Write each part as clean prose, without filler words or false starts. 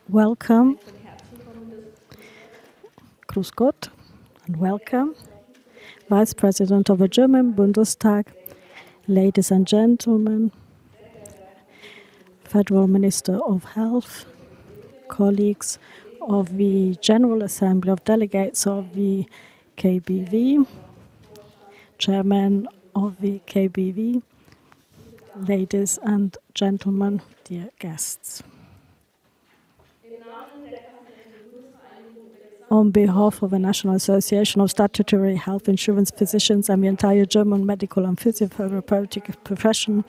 Welcome, Grüß Gott, and welcome, Vice President of the German Bundestag, ladies and gentlemen, Federal Minister of Health, colleagues of the General Assembly of Delegates of the KBV, Chairman of the KBV, ladies and gentlemen, dear guests. On behalf of the National Association of Statutory Health Insurance Physicians and the entire German medical and physiotherapeutic profession,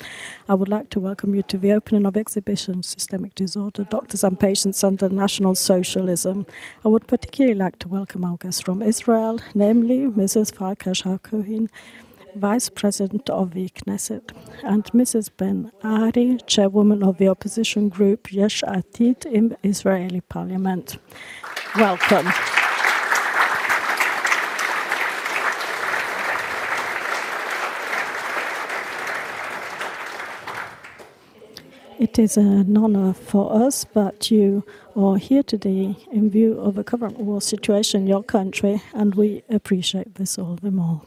I would like to welcome you to the opening of the exhibition Systemic Disorder, Doctors and Patients Under National Socialism. I would particularly like to welcome our guests from Israel, namely Mrs. Farkasch-Hacohen, Vice President of the Knesset, and Mrs. Ben Ari, Chairwoman of the opposition group Yesh Atid in the Israeli Parliament. Welcome. It is an honor for us that you are here today in view of the current war situation in your country, and we appreciate this all the more.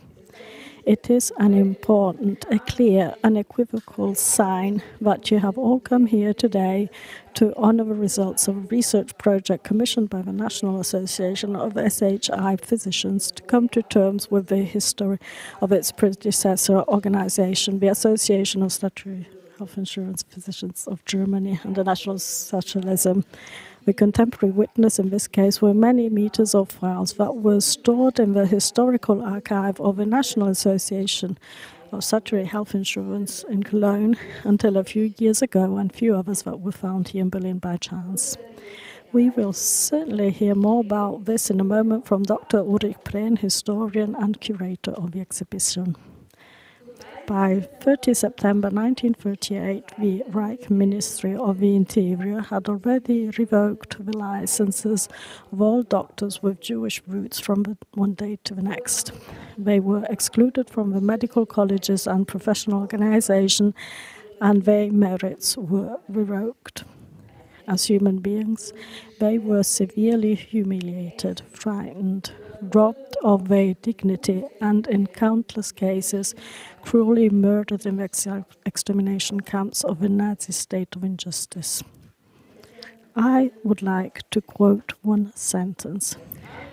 It is an important, a clear, unequivocal sign that you have all come here today to honor the results of a research project commissioned by the National Association of SHI Physicians to come to terms with the history of its predecessor organization, the Association of Statutory Health Insurance Physicians of Germany and the National Socialism. The contemporary witness in this case were many meters of files that were stored in the historical archive of the National Association of Statutory Health Insurance in Cologne until a few years ago, and few others that were found here in Berlin by chance. We will certainly hear more about this in a moment from Dr. Ulrich Prehn, historian and curator of the exhibition. By 30 September 1938, the Reich Ministry of the Interior had already revoked the licenses of all doctors with Jewish roots from one day to the next. They were excluded from the medical colleges and professional organization, and their merits were revoked. As human beings, they were severely humiliated, frightened, robbed of their dignity, and in countless cases, cruelly murdered in the extermination camps of the Nazi state of injustice. I would like to quote one sentence.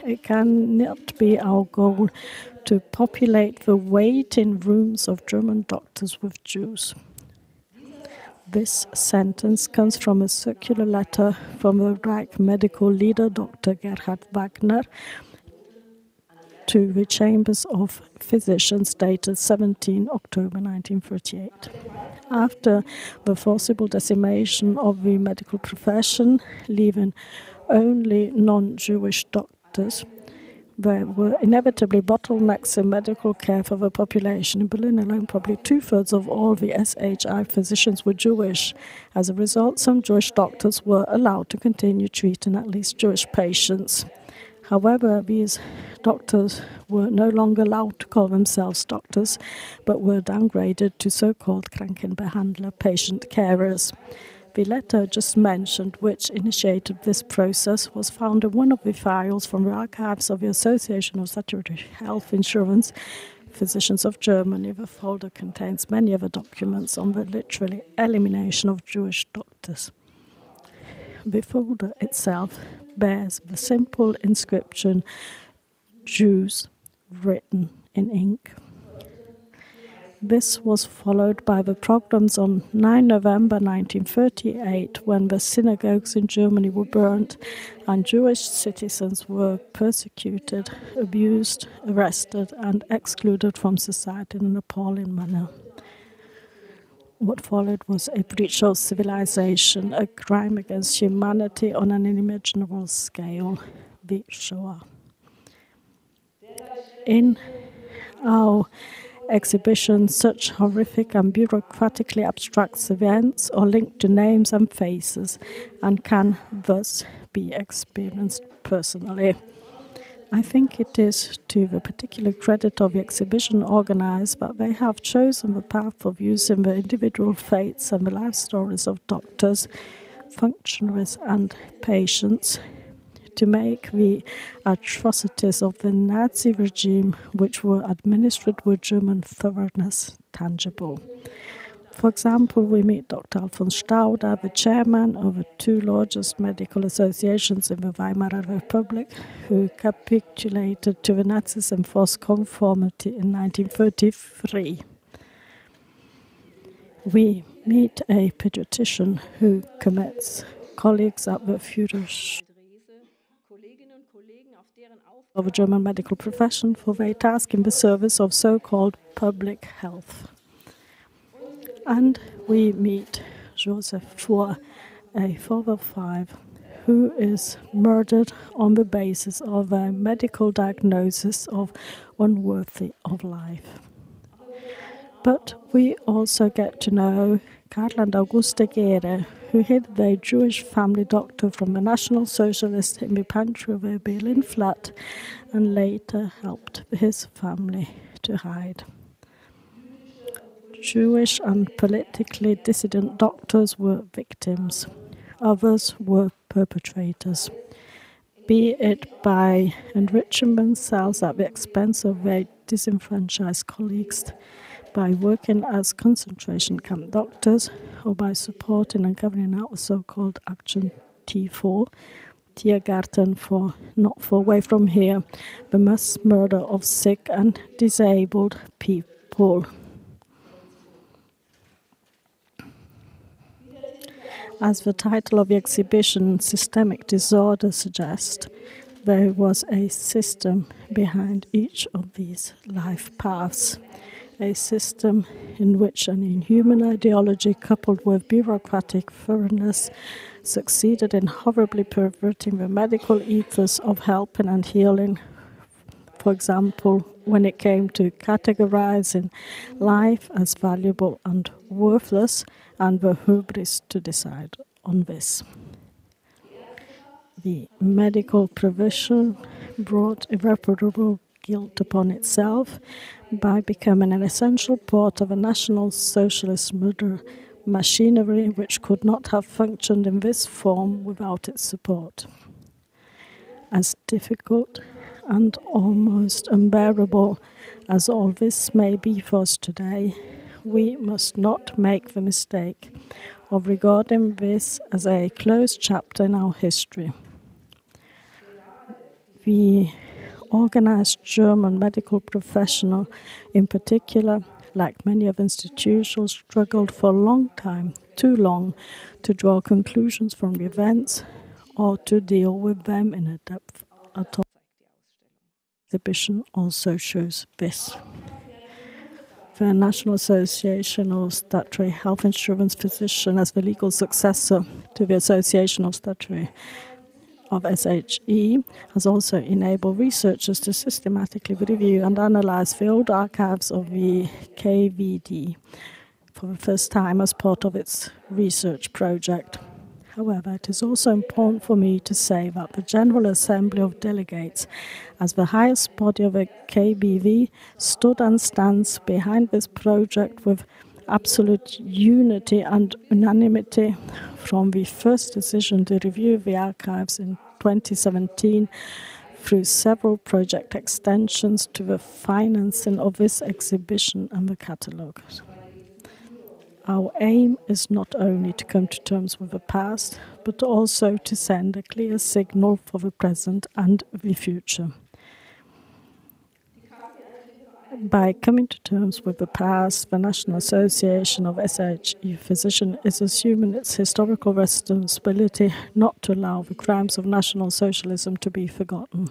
It cannot be our goal to populate the waiting rooms of German doctors with Jews. This sentence comes from a circular letter from the Reich medical leader, Dr. Gerhard Wagner, to the Chambers of Physicians dated 17 October 1938. After the forcible decimation of the medical profession, leaving only non-Jewish doctors, there were inevitably bottlenecks in medical care for the population. In Berlin alone, probably 2/3 of all the SHI physicians were Jewish. As a result, some Jewish doctors were allowed to continue treating at least Jewish patients. However, these doctors were no longer allowed to call themselves doctors, but were downgraded to so-called Krankenbehandler, patient carers. The letter just mentioned, which initiated this process, was found in one of the files from the archives of the Association of Statutory Health Insurance Physicians of Germany. The folder contains many other documents on the literally elimination of Jewish doctors. The folder itself bears the simple inscription, Jews, written in ink. This was followed by the pogroms on 9 November 1938, when the synagogues in Germany were burnt and Jewish citizens were persecuted, abused, arrested, and excluded from society in an appalling manner. What followed was a breach of civilization, a crime against humanity on an unimaginable scale, the Shoah. In our exhibition, such horrific and bureaucratically abstract events are linked to names and faces and can thus be experienced personally. I think it is to the particular credit of the exhibition organizers that they have chosen the path of using the individual fates and the life stories of doctors functionaries and patients to make the atrocities of the Nazi regime, which were administered with German thoroughness, tangible. For example, we meet Dr. Alfons Stauder, the chairman of the two largest medical associations in the Weimar Republic, who capitulated to the Nazis and forced conformity in 1933. We meet a pediatrician who commits colleagues at the Führerschule of the German medical profession for their task in the service of so-called public health. And we meet Joseph Four, a father of 5, who is murdered on the basis of a medical diagnosis of unworthy of life. But we also get to know Karl and Auguste Gehre, who hid their Jewish family doctor from the National Socialists in the pantry of a Berlin flat and later helped his family to hide. Jewish and politically dissident doctors were victims. Others were perpetrators, be it by enriching themselves at the expense of their disenfranchised colleagues, by working as concentration camp doctors, or by supporting and carrying out the so-called Action T4, Tiergarten for not far away from here, the mass murder of sick and disabled people. As the title of the exhibition, Systemic Disorder, suggests, there was a system behind each of these life paths. A system in which an inhuman ideology coupled with bureaucratic thoroughness succeeded in horribly perverting the medical ethos of helping and healing. For example, when it came to categorizing life as valuable and worthless, and the hubris to decide on this. The medical provision brought irreparable guilt upon itself by becoming an essential part of a National Socialist murder machinery which could not have functioned in this form without its support. As difficult and almost unbearable as all this may be for us today, we must not make the mistake of regarding this as a closed chapter in our history. The organized German medical professional, in particular, like many other institutions, struggled for a long time, too long, to draw conclusions from the events or to deal with them in a depth at all. The exhibition also shows this. The National Association of Statutory Health Insurance Physicians, as the legal successor to the Association of Statutory of SHE, has also enabled researchers to systematically review and analyze the old archives of the KVD for the first time as part of its research project. However, it is also important for me to say that the General Assembly of Delegates, as the highest body of a KBV, stood and stands behind this project with absolute unity and unanimity from the first decision to review the archives in 2017 through several project extensions to the financing of this exhibition and the catalogue. Our aim is not only to come to terms with the past, but also to send a clear signal for the present and the future. By coming to terms with the past, the National Association of SHE Physicians is assuming its historical responsibility not to allow the crimes of National Socialism to be forgotten.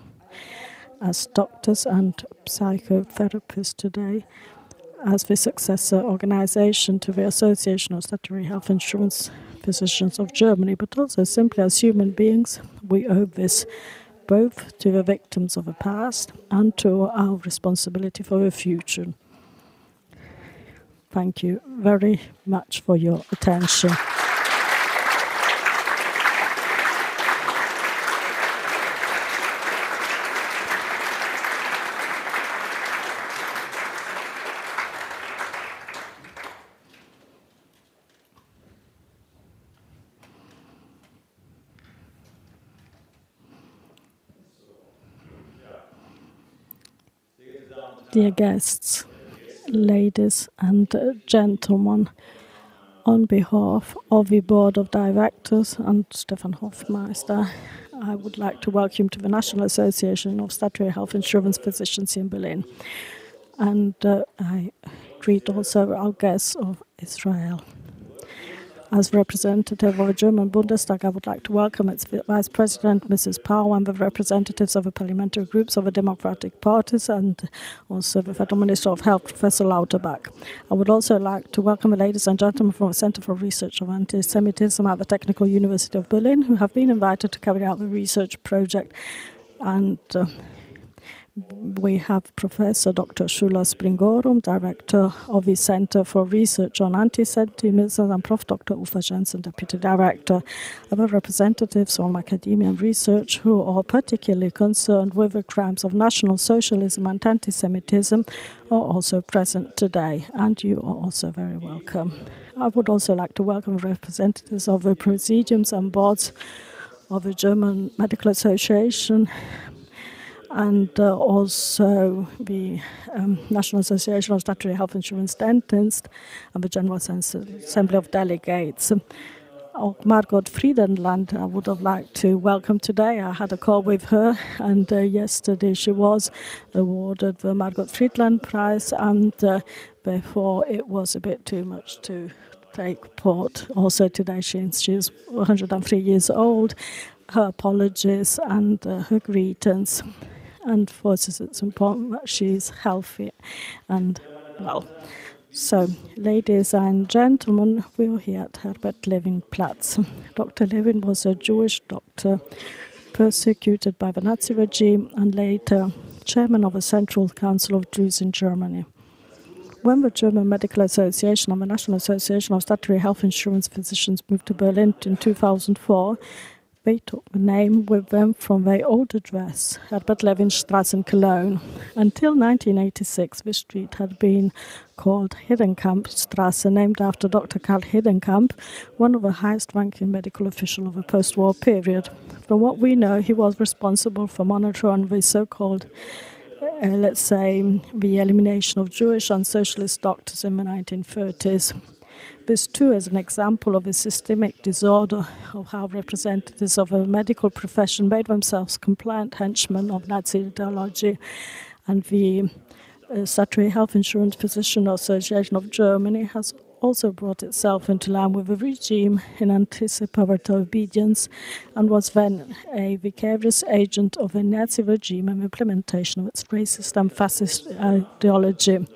As doctors and psychotherapists today, as the successor organization to the Association of Statutory Health Insurance Physicians of Germany, but also simply as human beings, we owe this both to the victims of the past and to our responsibility for the future. Thank you very much for your attention. dear guests, ladies and gentlemen, on behalf of the Board of Directors and Stefan Hofmeister, I would like to welcome you to the National Association of Statutory Health Insurance Physicians in Berlin. And I greet also our guests of Israel. As representative of the German Bundestag, I would like to welcome its Vice President, Mrs. Pau, and the representatives of the parliamentary groups of the democratic parties, and also the Federal Minister of Health, Professor Lauterbach. I would also like to welcome the ladies and gentlemen from the Center for Research of Antisemitism at the Technical University of Berlin, who have been invited to carry out the research project. And we have Professor Dr. Shula Springorum, Director of the Center for Research on Antisemitism, and Prof. Dr. Ufa Jensen, Deputy Director. Other representatives from academia and research who are particularly concerned with the crimes of National Socialism and anti-Semitism are also present today, and you are also very welcome. I would also like to welcome representatives of the presidiums and boards of the German Medical Association, and also the National Association of Statutory Health Insurance Dentists and the General Assembly of Delegates. Margot Friedenland, I would have liked to welcome today. I had a call with her, and yesterday she was awarded the Margot Friedland Prize, and before it was a bit too much to take part. Also today, she's 103 years old. Her apologies and her greetings. And for us, it's important that she's healthy and well. So, ladies and gentlemen, we're here at Herbert Levin Platz. Dr. Levin was a Jewish doctor persecuted by the Nazi regime and later chairman of the Central Council of Jews in Germany. When the German Medical Association and the National Association of Statutory Health Insurance Physicians moved to Berlin in 2004, they took the name with them from their old address, Herbert Levin Strasse in Cologne. Until 1986, the street had been called Hiddenkamp Strasse, named after Dr. Karl Hiddenkamp, one of the highest-ranking medical officials of the post-war period. From what we know, he was responsible for monitoring the so-called, let's say, the elimination of Jewish and socialist doctors in the 1930s. This too is an example of a systemic disorder of how representatives of a medical profession made themselves compliant henchmen of Nazi ideology, and the Statutory Health Insurance Physician Association of Germany has also brought itself into line with the regime in anticipatory obedience and was then a vicarious agent of the Nazi regime in the implementation of its racist and fascist ideology.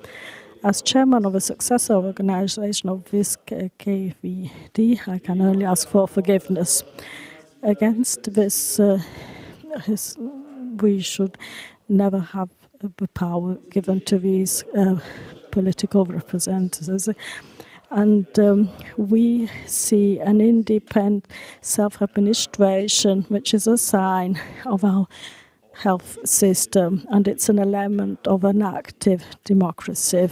As chairman of a successor organization of this KVD, I can only ask for forgiveness. Against this, we should never have the power given to these political representatives. And we see an independent self-administration, which is a sign of our health system, and it's an element of an active democracy.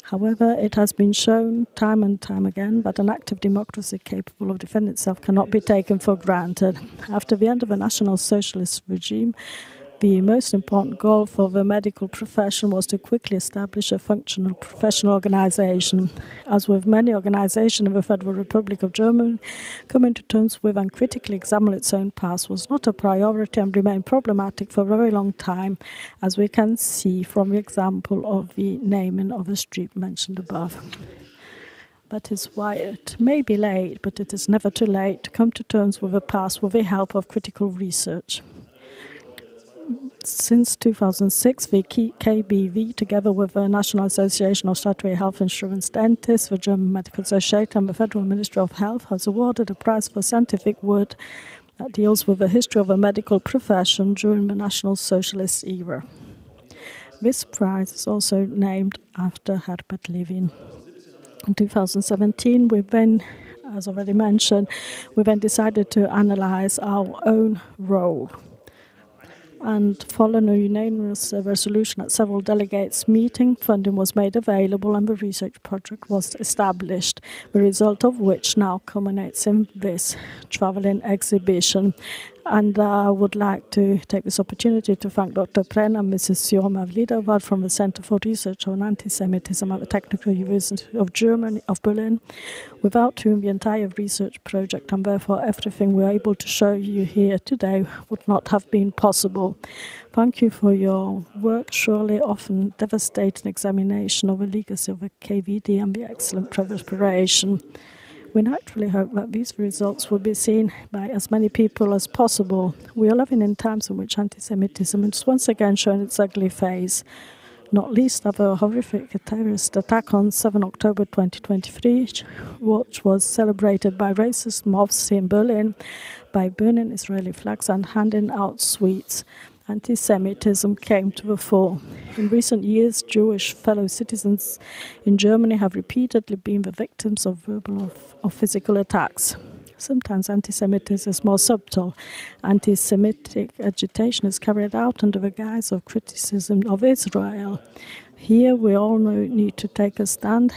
However, it has been shown time and time again that an active democracy capable of defending itself cannot be taken for granted. After the end of the National Socialist regime, the most important goal for the medical profession was to quickly establish a functional professional organization. As with many organizations in the Federal Republic of Germany, coming to terms with and critically examine its own past was not a priority and remained problematic for a very long time, as we can see from the example of the naming of a street mentioned above. That is why it may be late, but it is never too late to come to terms with the past with the help of critical research. Since 2006, the KBV, together with the National Association of Statutory Health Insurance Dentists, the German Medical Association, and the Federal Ministry of Health, has awarded a prize for scientific work that deals with the history of the medical profession during the National Socialist era. This prize is also named after Herbert Levin. In 2017, we then, as already mentioned, we then decided to analyze our own role. And following a unanimous resolution at several delegates' meetings, funding was made available and the research project was established, the result of which now culminates in this traveling exhibition. And I would like to take this opportunity to thank Dr. Prehn and Mrs. Sioma Vliedowald from the Center for Research on Antisemitism at the Technical University of Germany of Berlin, without whom the entire research project and therefore everything we are able to show you here today would not have been possible. Thank you for your work, surely often devastating examination of the legacy of the KVD and the excellent preparation. We naturally hope that these results will be seen by as many people as possible. We are living in times in which anti-Semitism has once again shown its ugly face, not least of a horrific terrorist attack on 7 October 2023, which was celebrated by racist mobs in Berlin by burning Israeli flags and handing out sweets. Anti-Semitism came to the fore. In recent years, Jewish fellow citizens in Germany have repeatedly been the victims of verbal or physical attacks. Sometimes anti-Semitism is more subtle. Anti-Semitic agitation is carried out under the guise of criticism of Israel. Here we all need to take a stand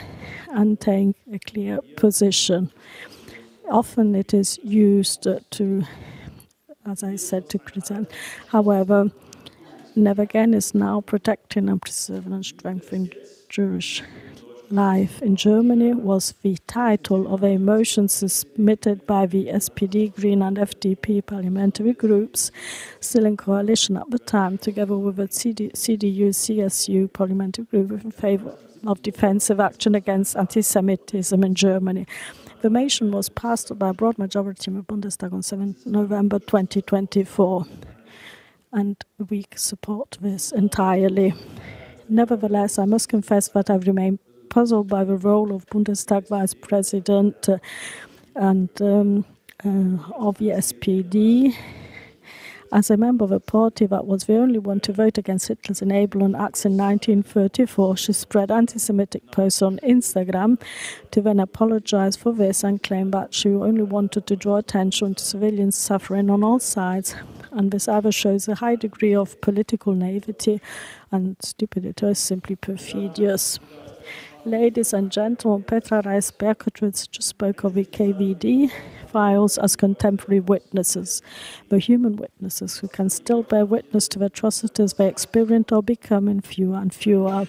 and take a clear position. Often it is used to, as I said, to criticize. However, Never Again is now protecting and preserving and strengthening Jewish life in Germany was the title of a motion submitted by the SPD, Green and FDP parliamentary groups, still in coalition at the time, together with the CDU-CSU parliamentary group in favor of defensive action against anti-Semitism in Germany. The motion was passed by a broad majority in the Bundestag on 7 November 2024, and we support this entirely. Nevertheless, I must confess that I remain puzzled by the role of Bundestag Vice President and of the SPD. As a member of a party that was the only one to vote against Hitler's enabling acts in 1934, she spread anti-Semitic posts on Instagram to then apologize for this and claim that she only wanted to draw attention to civilians suffering on all sides. And this either shows a high degree of political naivety and stupidity or simply perfidious. Ladies and gentlemen, Petra Pau just spoke of the KVD files as contemporary witnesses, the human witnesses who can still bear witness to the atrocities they experience or becoming fewer and fewer.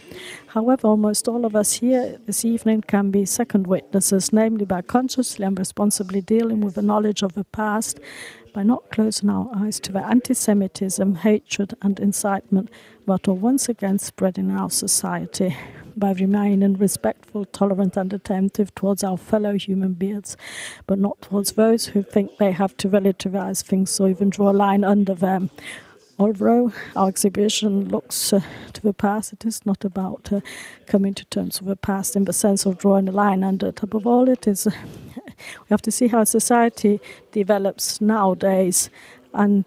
However, almost all of us here this evening can be second witnesses, namely by consciously and responsibly dealing with the knowledge of the past, by not closing our eyes to the anti-Semitism, hatred and incitement that are once again spreading in our society, by remaining respectful, tolerant and attentive towards our fellow human beings, but not towards those who think they have to relativize things or even draw a line under them. Although our exhibition looks to the past, it is not about coming to terms with the past in the sense of drawing a line under it. Above all, it is we have to see how society develops nowadays, and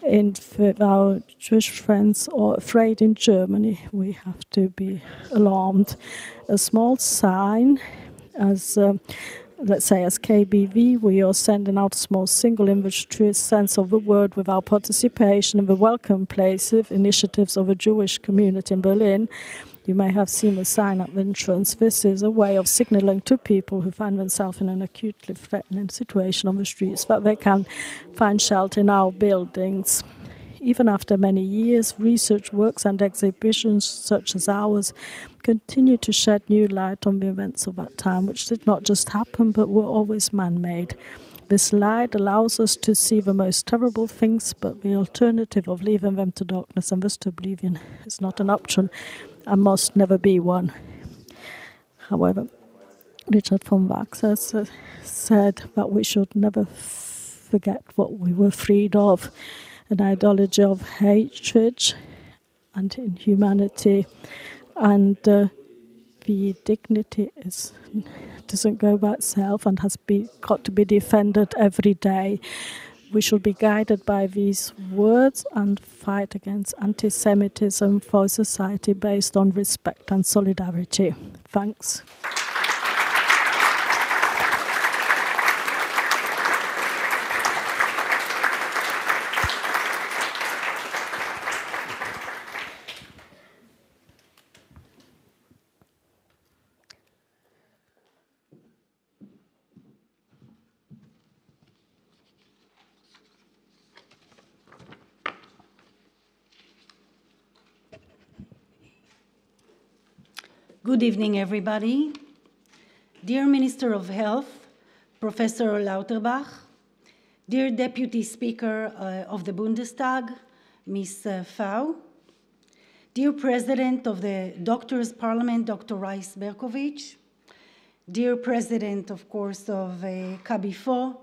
if our Jewish friends are afraid in Germany, we have to be alarmed. A small sign, as let's say as KBV, we are sending out a small single in the truest sense of the word with our participation in the Welcome Places initiatives of a Jewish community in Berlin. You may have seen the sign at the entrance. This is a way of signaling to people who find themselves in an acutely threatening situation on the streets that they can find shelter in our buildings. Even after many years, research works and exhibitions such as ours continue to shed new light on the events of that time, which did not just happen but were always man-made. This light allows us to see the most terrible things, but the alternative of leaving them to darkness and thus to oblivion is not an option and must never be one. However, Richard von Wagner said that we should never forget what we were freed of, an ideology of hatred and inhumanity, and the dignity doesn't go by itself and has got to be defended every day. We should be guided by these words and fight against anti-Semitism for a society based on respect and solidarity. Thanks. Good evening, everybody. Dear Minister of Health, Professor Lauterbach, dear Deputy Speaker of the Bundestag, Ms. Pau, dear President of the Doctors' Parliament, Dr. Rice Berkovich, dear President, of course, of Kabifo,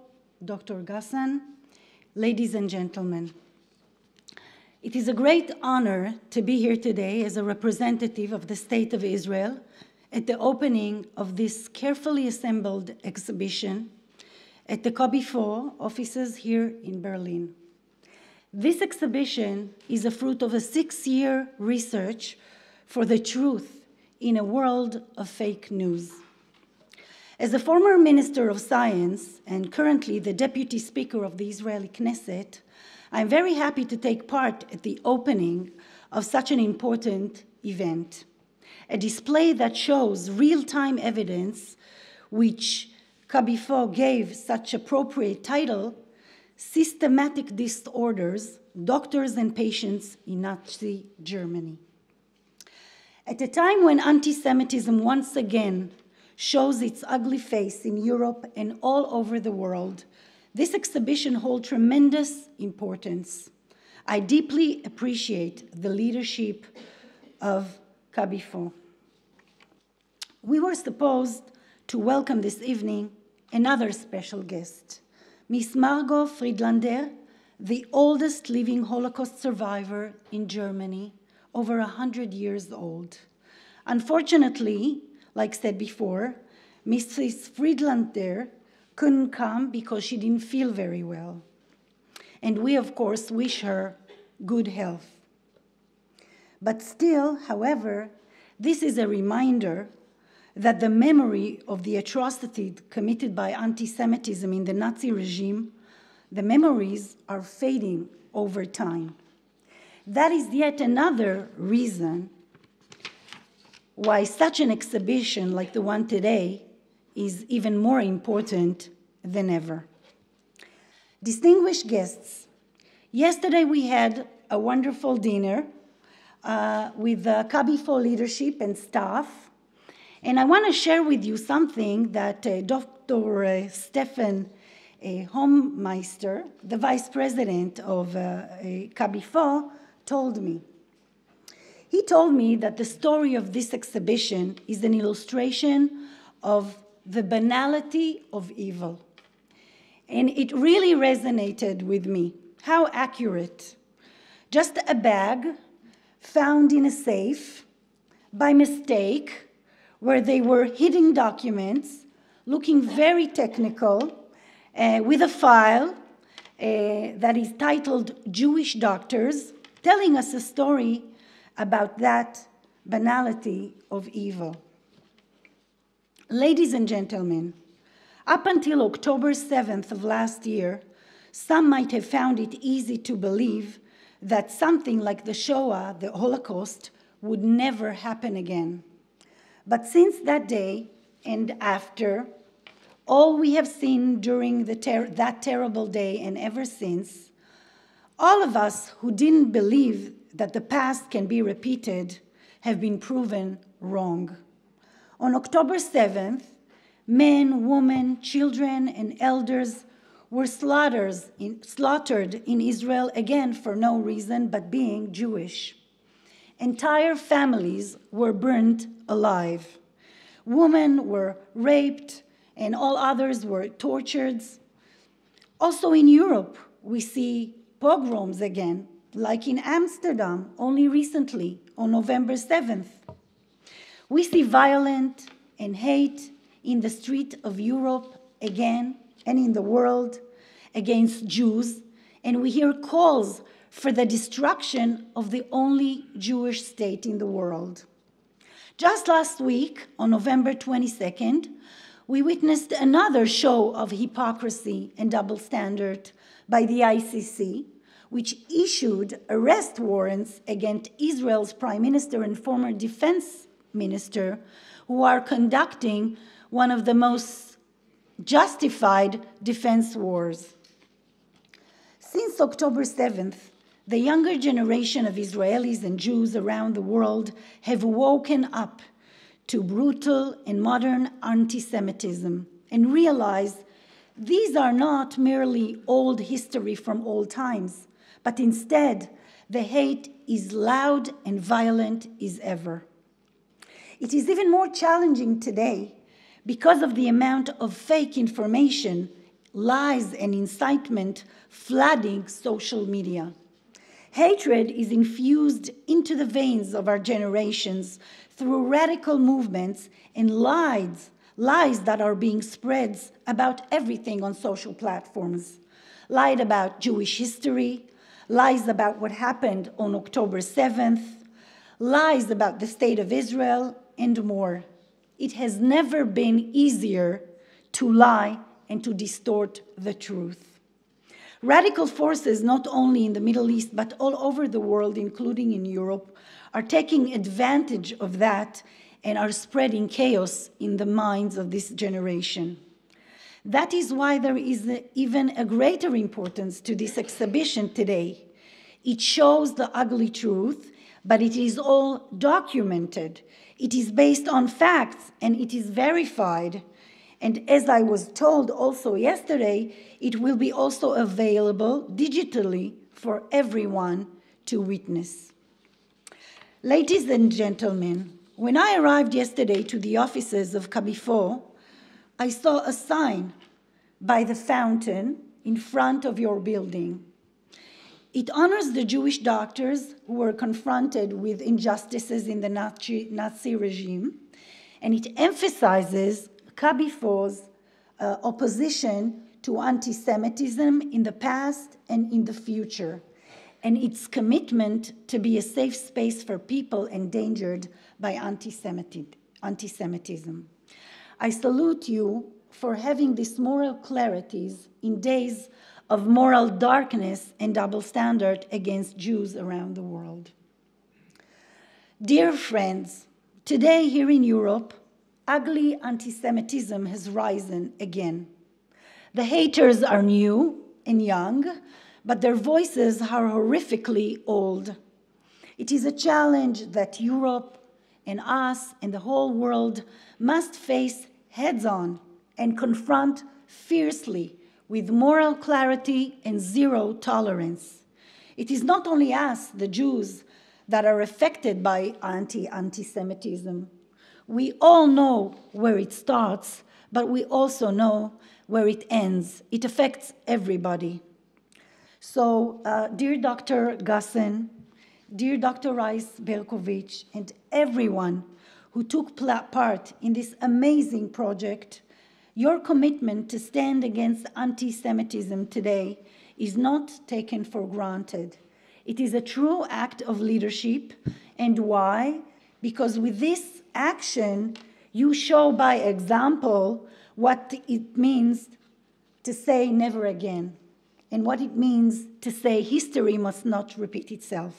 Dr. Gassan, ladies and gentlemen. It is a great honor to be here today as a representative of the State of Israel at the opening of this carefully assembled exhibition at the Kabifo offices here in Berlin. This exhibition is a fruit of a 6-year research for the truth in a world of fake news. As a former Minister of Science and currently the Deputy Speaker of the Israeli Knesset, I'm very happy to take part at the opening of such an important event, a display that shows real-time evidence which Kabifo gave such appropriate title, Systematic Disorders, Doctors and Patients in Nazi Germany. At a time when anti-Semitism once again shows its ugly face in Europe and all over the world, this exhibition holds tremendous importance. I deeply appreciate the leadership of Kabifo. We were supposed to welcome this evening another special guest, Miss Margot Friedlander, the oldest living Holocaust survivor in Germany, over 100 years old. Unfortunately, like said before, Mrs. Friedlander couldn't come because she didn't feel very well. And we, of course, wish her good health. But still, however, this is a reminder that the memory of the atrocity committed by anti-Semitism in the Nazi regime, the memories are fading over time. That is yet another reason why such an exhibition like the one today is even more important than ever. Distinguished guests, yesterday we had a wonderful dinner with the Kabifo leadership and staff, and I want to share with you something that Dr. Stefan Hommeister, the vice president of Kabifo, told me. He told me that the story of this exhibition is an illustration of the banality of evil. And it really resonated with me. How accurate. Just a bag found in a safe by mistake where they were hidden documents, looking very technical, with a file that is titled Jewish Doctors, telling us a story about that banality of evil. Ladies and gentlemen, up until October 7th of last year, some might have found it easy to believe that something like the Shoah, the Holocaust, would never happen again. But since that day and after, all we have seen during that terrible day and ever since, all of us who didn't believe that the past can be repeated have been proven wrong. On October 7th, men, women, children, and elders were slaughtered in Israel, again for no reason but being Jewish. Entire families were burned alive. Women were raped, and all others were tortured. Also in Europe, we see pogroms again, like in Amsterdam only recently on November 7th. We see violence and hate in the street of Europe again and in the world against Jews, and we hear calls for the destruction of the only Jewish state in the world. Just last week, on November 22nd, we witnessed another show of hypocrisy and double standard by the ICC, which issued arrest warrants against Israel's prime minister and former defense minister, who are conducting one of the most justified defense wars. Since October 7th, the younger generation of Israelis and Jews around the world have woken up to brutal and modern anti-Semitism, and realize these are not merely old history from old times, but instead the hate is loud and violent as ever. It is even more challenging today because of the amount of fake information, lies, and incitement flooding social media. Hatred is infused into the veins of our generations through radical movements and lies that are being spread about everything on social platforms. Lies about Jewish history, lies about what happened on October 7th, lies about the state of Israel, and more. It has never been easier to lie and to distort the truth. Radical forces, not only in the Middle East, but all over the world, including in Europe, are taking advantage of that and are spreading chaos in the minds of this generation. That is why there is even a greater importance to this exhibition today. It shows the ugly truth, but it is all documented. It is based on facts, and it is verified. And as I was told also yesterday, it will be also available digitally for everyone to witness. Ladies and gentlemen, when I arrived yesterday to the offices of Kabifo, I saw a sign by the fountain in front of your building. It honors the Jewish doctors who were confronted with injustices in the Nazi regime, and it emphasizes Kabifo's opposition to anti-Semitism in the past and in the future, and its commitment to be a safe space for people endangered by anti-Semitism. I salute you for having these moral clarities in days of moral darkness and double standard against Jews around the world. Dear friends, today here in Europe, ugly anti-Semitism has risen again. The haters are new and young, but their voices are horrifically old. It is a challenge that Europe and us and the whole world must face heads-on and confront fiercely with moral clarity and zero tolerance. It is not only us, the Jews, that are affected by anti-Semitism. We all know where it starts, but we also know where it ends. It affects everybody. So, dear Dr. Gassen, dear Dr. Rice-Berkovich, and everyone who took part in this amazing project, your commitment to stand against anti-Semitism today is not taken for granted. It is a true act of leadership. And why? Because with this action, you show by example what it means to say never again, and what it means to say history must not repeat itself.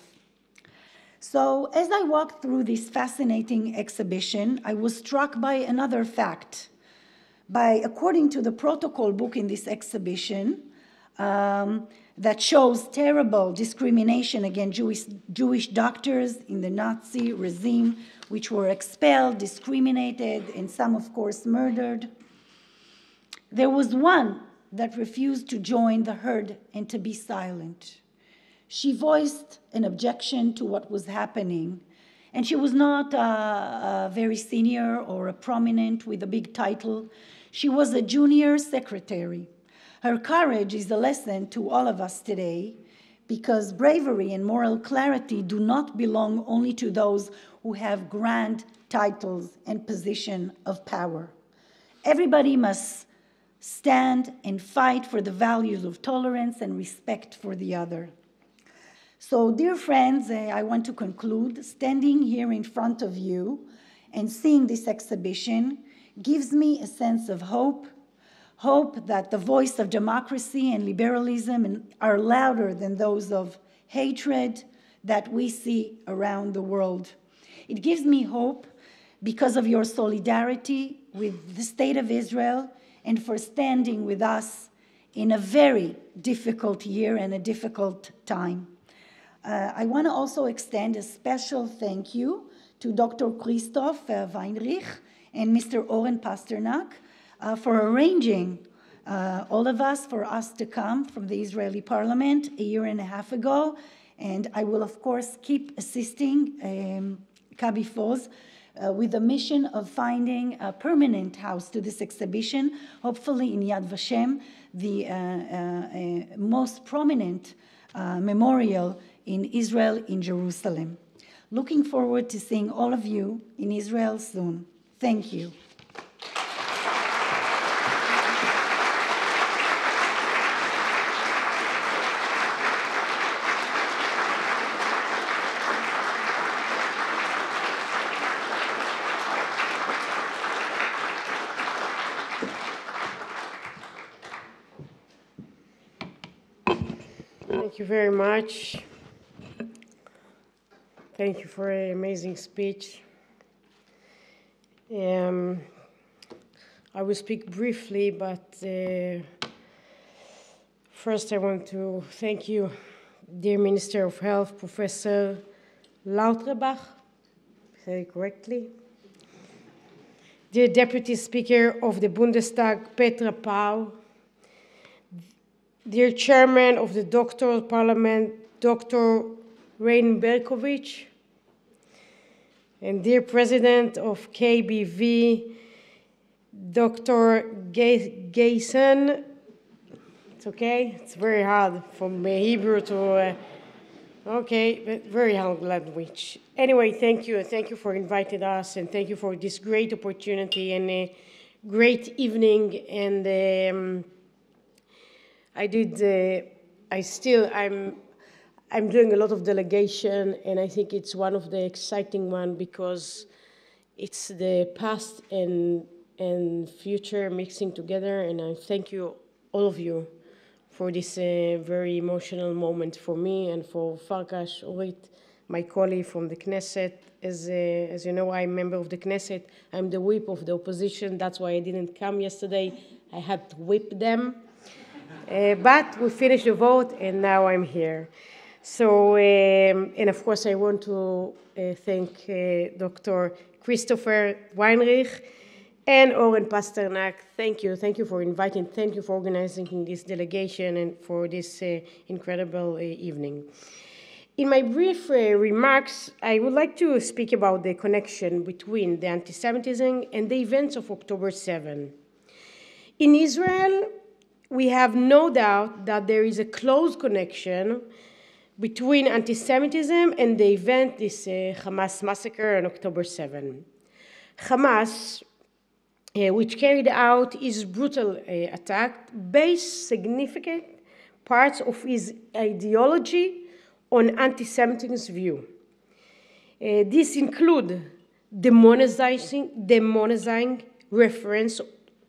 So as I walked through this fascinating exhibition, I was struck by another fact. According to the protocol book in this exhibition, that shows terrible discrimination against Jewish doctors in the Nazi regime, which were expelled, discriminated, and some, of course, murdered. There was one that refused to join the herd and to be silent. She voiced an objection to what was happening, and she was not very senior or a prominent with a big title. She was a junior secretary. Her courage is a lesson to all of us today, because bravery and moral clarity do not belong only to those who have grand titles and position of power. Everybody must stand and fight for the values of tolerance and respect for the other. So, dear friends, I want to conclude. Standing here in front of you and seeing this exhibition gives me a sense of hope that the voice of democracy and liberalism are louder than those of hatred that we see around the world. It gives me hope because of your solidarity with the State of Israel and for standing with us in a very difficult year and a difficult time. I want to also extend a special thank you to Dr. Christoph Weinrich and Mr. Oren Pasternak for arranging all of us, for us to come from the Israeli parliament a year and a half ago. And I will, of course, keep assisting Kabi Foz with the mission of finding a permanent house to this exhibition, hopefully in Yad Vashem, the most prominent memorial in Israel, in Jerusalem. Looking forward to seeing all of you in Israel soon. Thank you. Thank you very much. Thank you for an amazing speech. I will speak briefly, but first I want to thank you, dear Minister of Health, Professor Lauterbach, say it correctly, dear Deputy Speaker of the Bundestag, Petra Pau, dear Chairman of the Doctoral Parliament, Dr. Rein Berkovich, and dear President of KBV, Dr. Gayson. It's okay, it's very hard from Hebrew to, okay, but very hard language. Anyway, thank you for inviting us, and thank you for this great opportunity and a great evening. And I'm doing a lot of delegation, and I think it's one of the exciting one because it's the past and future mixing together, and I thank you, all of you, for this very emotional moment for me and for Farkash, Orit, my colleague from the Knesset. As you know, I'm a member of the Knesset. I'm the whip of the opposition. That's why I didn't come yesterday. I had to whip them. But we finished the vote, and now I'm here. So, and of course, I want to thank Dr. Christopher Weinrich and Oren Pasternak. Thank you for inviting, thank you for organizing this delegation and for this incredible evening. In my brief remarks, I would like to speak about the connection between the anti-Semitism and the events of October 7. In Israel, we have no doubt that there is a close connection between anti-Semitism and the event, this Hamas massacre on October 7. Hamas, which carried out his brutal attack, based significant parts of his ideology on anti-Semitism's view. This include demonizing reference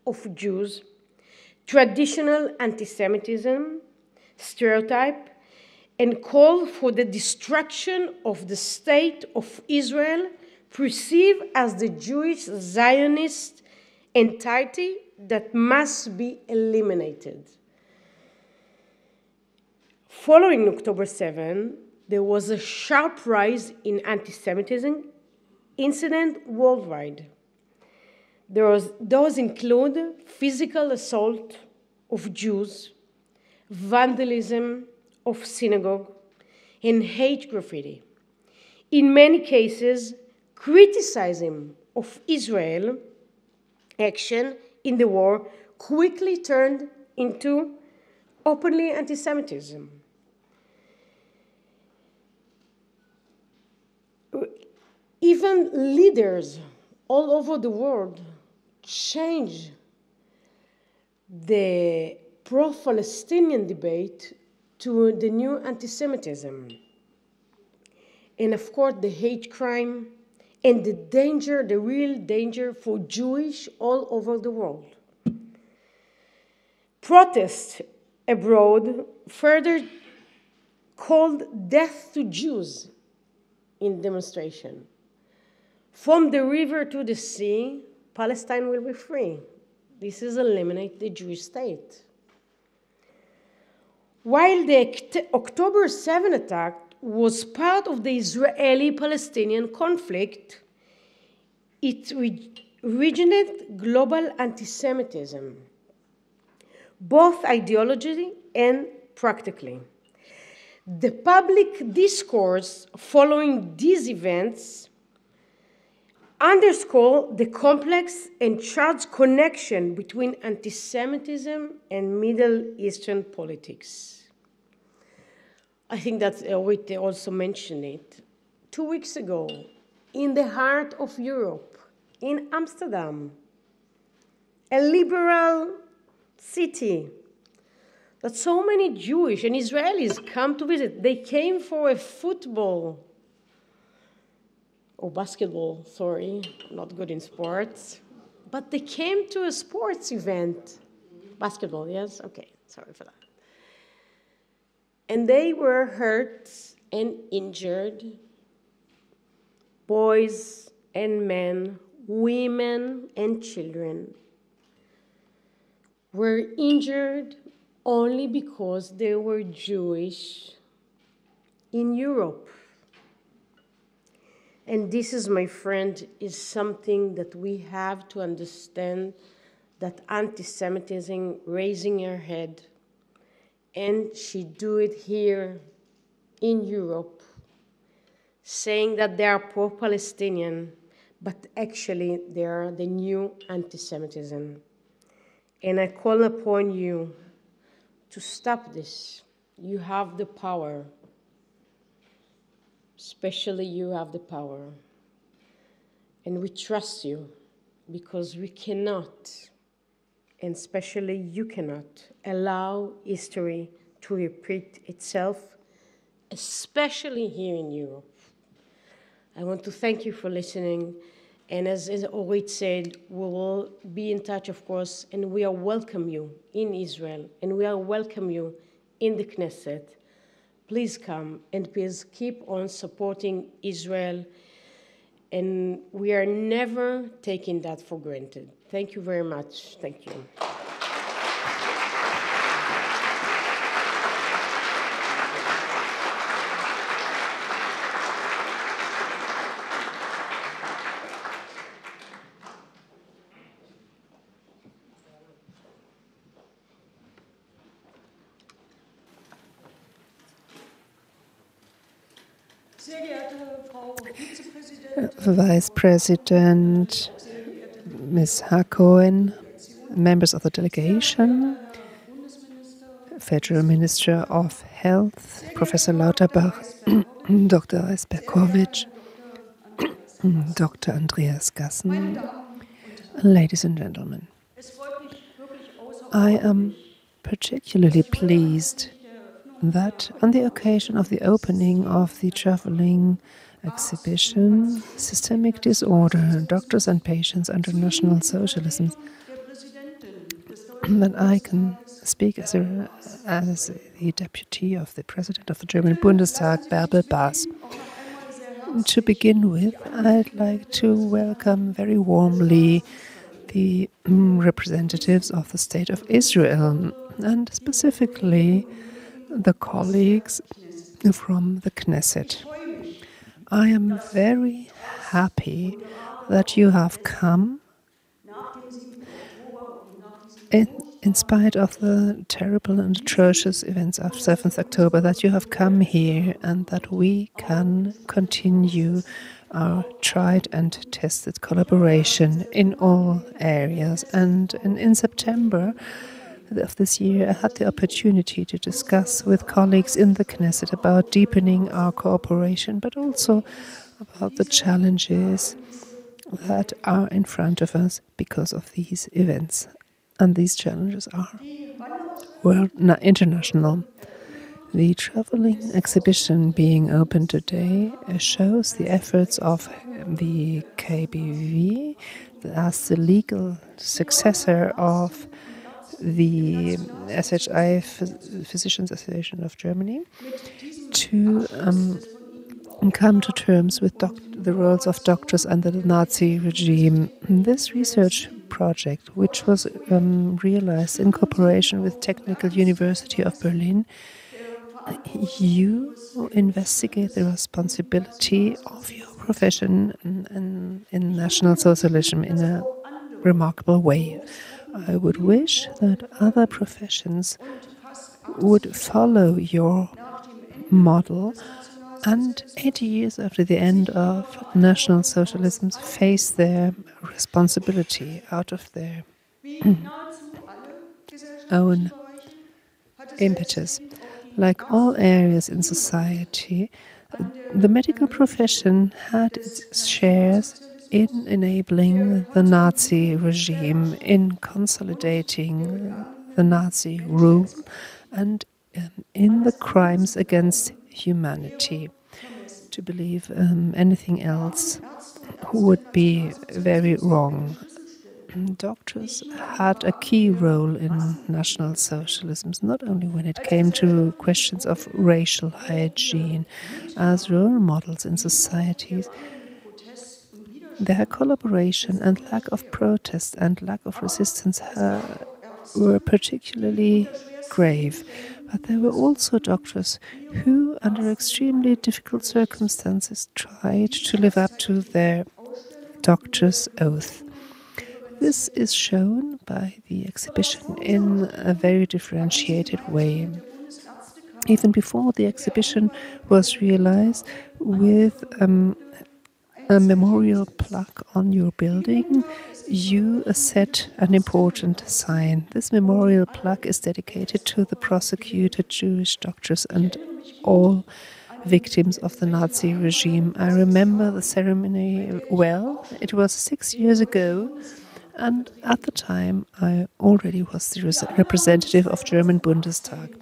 of Jews, traditional anti-Semitism, stereotype, and call for the destruction of the state of Israel, perceived as the Jewish Zionist entity that must be eliminated. Following October 7, there was a sharp rise in anti-Semitism incident worldwide. Those include physical assault of Jews, vandalism of synagogue, and hate graffiti. In many cases, criticism of Israel action in the war quickly turned into openly anti-Semitism. Even leaders all over the world changed the pro-Palestinian debate to the new anti-Semitism. And of course, the hate crime and the danger, the real danger for Jewish all over the world. Protests abroad further called death to Jews in demonstration. From the river to the sea, Palestine will be free. This is eliminate the Jewish state. While the October 7 attack was part of the Israeli-Palestinian conflict, it originated global anti-Semitism, both ideologically and practically. The public discourse following these events underscore the complex and charged connection between anti-Semitism and Middle Eastern politics. I think that Orit also mentioned it. 2 weeks ago, in the heart of Europe, in Amsterdam, a liberal city that so many Jewish and Israelis come to visit. They came for a football or basketball, sorry, not good in sports, but they came to a sports event. Basketball, yes? Okay, sorry for that. And they were hurt and injured, boys and men, women and children were injured only because they were Jewish in Europe. And this is, my friend, is something that we have to understand, that anti-Semitism raising her head, and she do it here in Europe, saying that they are pro-Palestinian, but actually they are the new anti-Semitism. And I call upon you to stop this. You have the power. Especially you have the power. And we trust you, because we cannot, and especially you cannot, allow history to repeat itself, especially here in Europe. I want to thank you for listening. And as Orit said, we will be in touch, of course, and we are welcome you in Israel, and we are welcome you in the Knesset. Please come, and please keep on supporting Israel. And we are never taking that for granted. Thank you very much. Thank you. Vice President Ms. Hacohen, members of the delegation, Federal Minister of Health, Professor Lauterbach, Dr. Eisberkovich, Dr. Andreas Gassen, ladies and gentlemen. I am particularly pleased that on the occasion of the opening of the traveling exhibition, Systemic Disorder, Doctors and Patients Under National Socialism, that I can speak as the deputy of the president of the German Bundestag, Bärbel Baas. To begin with, I'd like to welcome very warmly the representatives of the State of Israel, and specifically the colleagues from the Knesset. I am very happy that you have come in spite of the terrible and atrocious events of 7th October, that you have come here and that we can continue our tried and tested collaboration in all areas. And in September of this year, I had the opportunity to discuss with colleagues in the Knesset about deepening our cooperation, but also about the challenges that are in front of us because of these events. And these challenges are international. The traveling exhibition being opened today shows the efforts of the KBV as the legal successor of the SHI, Physicians Association of Germany, to come to terms with the roles of doctors under the Nazi regime. This research project, which was realized in cooperation with Technical University of Berlin, you investigate the responsibility of your profession in National Socialism in a remarkable way. I would wish that other professions would follow your model and 80 years after the end of National Socialism face their responsibility out of their own impetus. Like all areas in society, the medical profession had its shares in enabling the Nazi regime, in consolidating the Nazi rule, and in the crimes against humanity. To believe anything else would be very wrong. Doctors had a key role in National Socialism, not only when it came to questions of racial hygiene, as role models in societies. Their collaboration and lack of protest and lack of resistance were particularly grave. But there were also doctors who, under extremely difficult circumstances, tried to live up to their doctor's oath. This is shown by the exhibition in a very differentiated way. Even before the exhibition was realized, with a memorial plaque on your building, you set an important sign. This memorial plaque is dedicated to the prosecuted Jewish doctors and all victims of the Nazi regime. I remember the ceremony well. It was 6 years ago, and at the time I already was the representative of German Bundestag.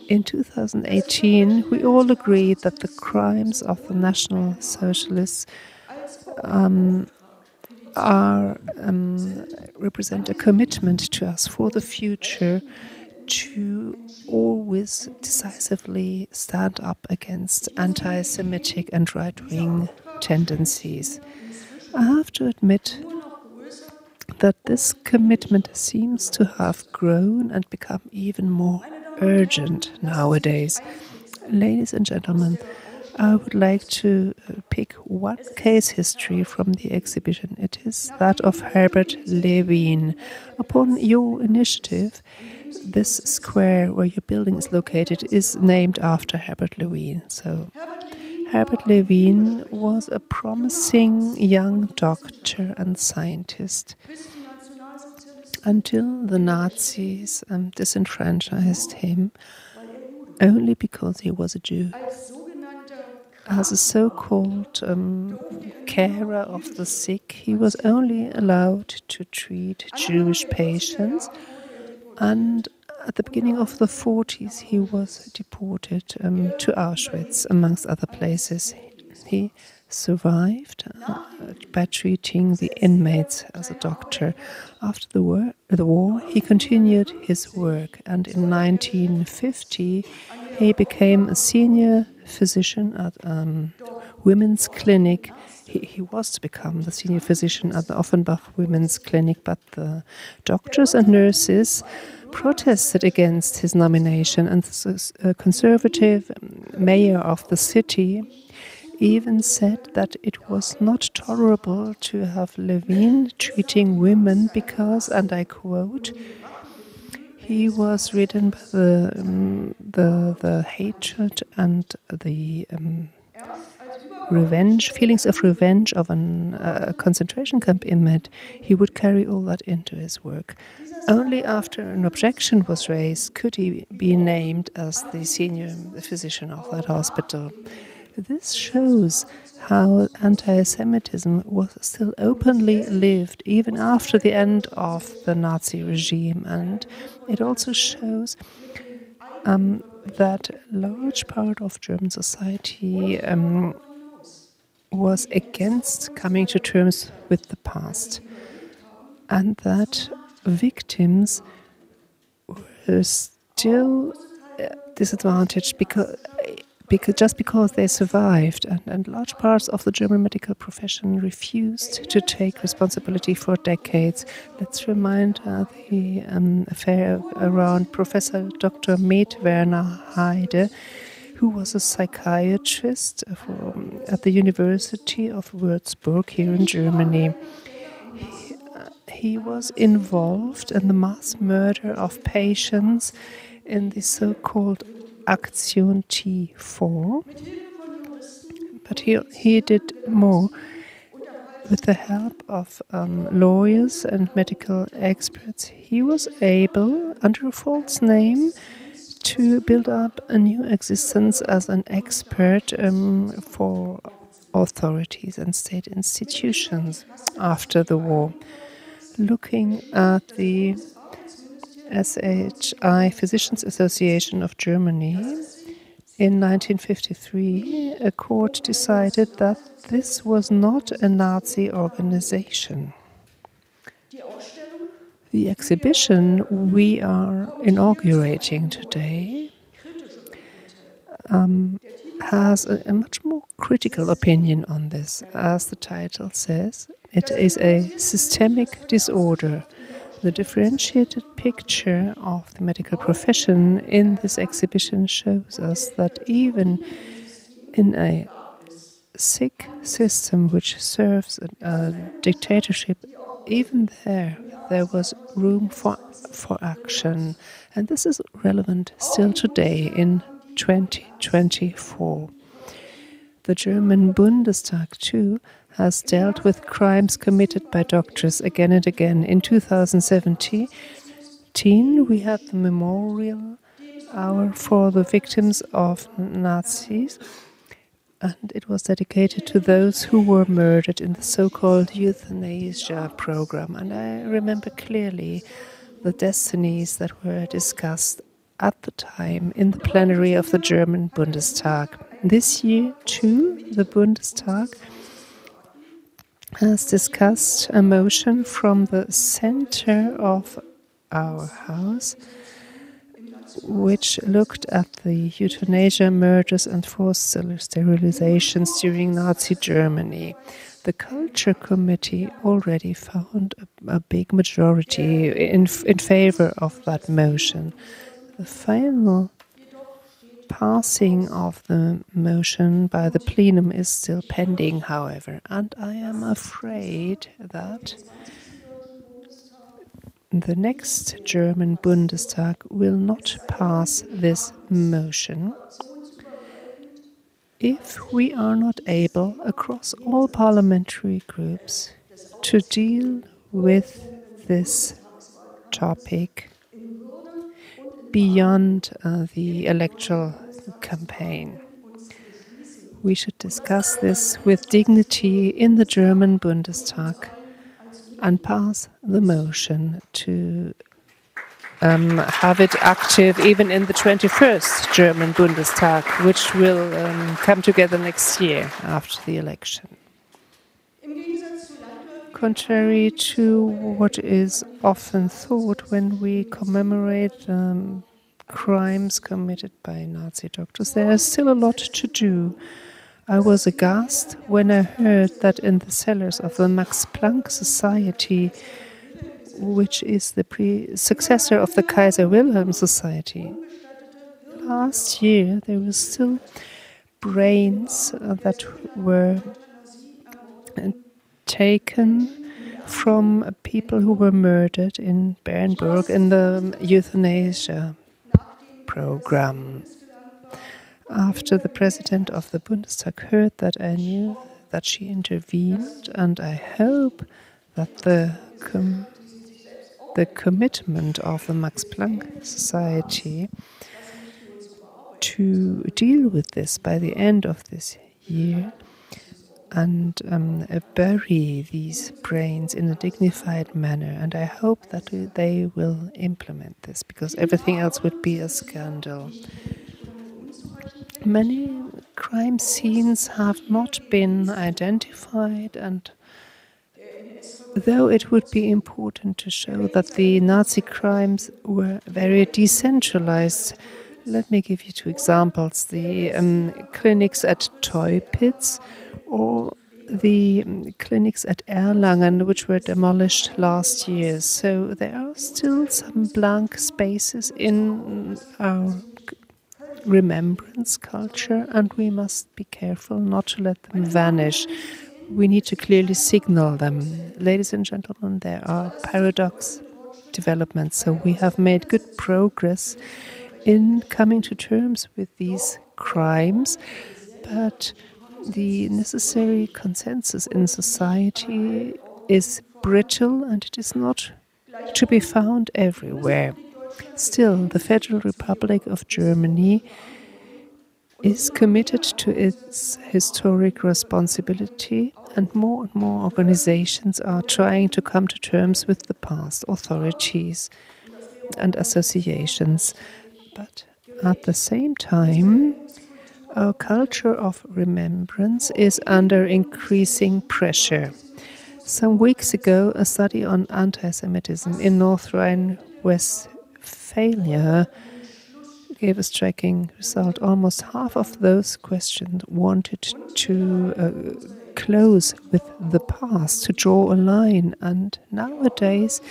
In 2018, we all agreed that the crimes of the National Socialists represent a commitment to us for the future to always decisively stand up against anti-Semitic and right-wing tendencies. I have to admit that this commitment seems to have grown and become even more urgent nowadays. Ladies and gentlemen, I would like to pick one case history from the exhibition. It is that of Herbert Levin. Upon your initiative, this square where your building is located is named after Herbert Levin. So, Herbert Levin was a promising young doctor and scientist until the Nazis disenfranchised him only because he was a Jew. As a so-called carer of the sick, he was only allowed to treat Jewish patients, and at the beginning of the 40s he was deported to Auschwitz, amongst other places. He survived by treating the inmates as a doctor. After the war, he continued his work, and in 1950 he became a senior physician at women's clinic. He was to become the senior physician at the Offenbach Women's Clinic, but the doctors and nurses protested against his nomination, and the conservative mayor of the city even said that it was not tolerable to have Levin treating women because, and I quote, he was ridden by the hatred and the feelings of revenge of a concentration camp inmate. He would carry all that into his work. Only after an objection was raised could he be named as the senior physician of that hospital. This shows how anti-Semitism was still openly lived even after the end of the Nazi regime, and it also shows that a large part of German society was against coming to terms with the past, and that victims were still disadvantaged because they survived, and large parts of the German medical profession refused to take responsibility for decades. Let's remind the affair around Professor Dr. Med Werner Heide, who was a psychiatrist at the University of Würzburg here in Germany. He was involved in the mass murder of patients in the so-called Aktion T4. But he did more. With the help of lawyers and medical experts, he was able, under a false name, to build up a new existence as an expert for authorities and state institutions after the war. Looking at the SHI, Physicians Association of Germany, in 1953, a court decided that this was not a Nazi organization. The exhibition we are inaugurating today has a much more critical opinion on this. As the title says, it is a systemic disorder. The differentiated picture of the medical profession in this exhibition shows us that even in a sick system which serves a dictatorship, even there was room for action. And this is relevant still today in 2024. The German Bundestag, too, has dealt with crimes committed by doctors again and again. In 2017, we had the memorial hour for the victims of Nazis, and it was dedicated to those who were murdered in the so-called euthanasia program. And I remember clearly the destinies that were discussed at the time in the plenary of the German Bundestag. This year, too, the Bundestag has discussed a motion from the center of our house, which looked at the euthanasia murders and forced sterilizations during Nazi Germany. The Culture Committee already found a big majority in favor of that motion. The final passing of the motion by the plenum is still pending, however, and I am afraid that the next German Bundestag will not pass this motion if we are not able, across all parliamentary groups, to deal with this topic beyond the electoral campaign. We should discuss this with dignity in the German Bundestag and pass the motion to have it active even in the 21st German Bundestag, which will come together next year after the election. Contrary to what is often thought when we commemorate crimes committed by Nazi doctors, there is still a lot to do. I was aghast when I heard that in the cellars of the Max Planck Society, which is the successor of the Kaiser Wilhelm Society, last year there were still brains that were taken from people who were murdered in Bernburg in the euthanasia program. After the president of the Bundestag heard that, I knew that she intervened, and I hope that the commitment of the Max Planck Society to deal with this by the end of this year and bury these brains in a dignified manner. And I hope that they will implement this, because everything else would be a scandal. Many crime scenes have not been identified, and though it would be important to show that the Nazi crimes were very decentralized, let me give you two examples. The clinics at Teupitz or the clinics at Erlangen, which were demolished last year. So there are still some blank spaces in our remembrance culture, and we must be careful not to let them vanish. We need to clearly signal them. Ladies and gentlemen, there are paradox developments, so we have made good progress in coming to terms with these crimes, but the necessary consensus in society is brittle and it is not to be found everywhere. Still, the Federal Republic of Germany is committed to its historic responsibility, and more organizations are trying to come to terms with the past, authorities and associations. But at the same time, our culture of remembrance is under increasing pressure. Some weeks ago, a study on antisemitism in North Rhine-Westphalia gave a striking result. Almost half of those questioned wanted to close with the past, to draw a line. And nowadays,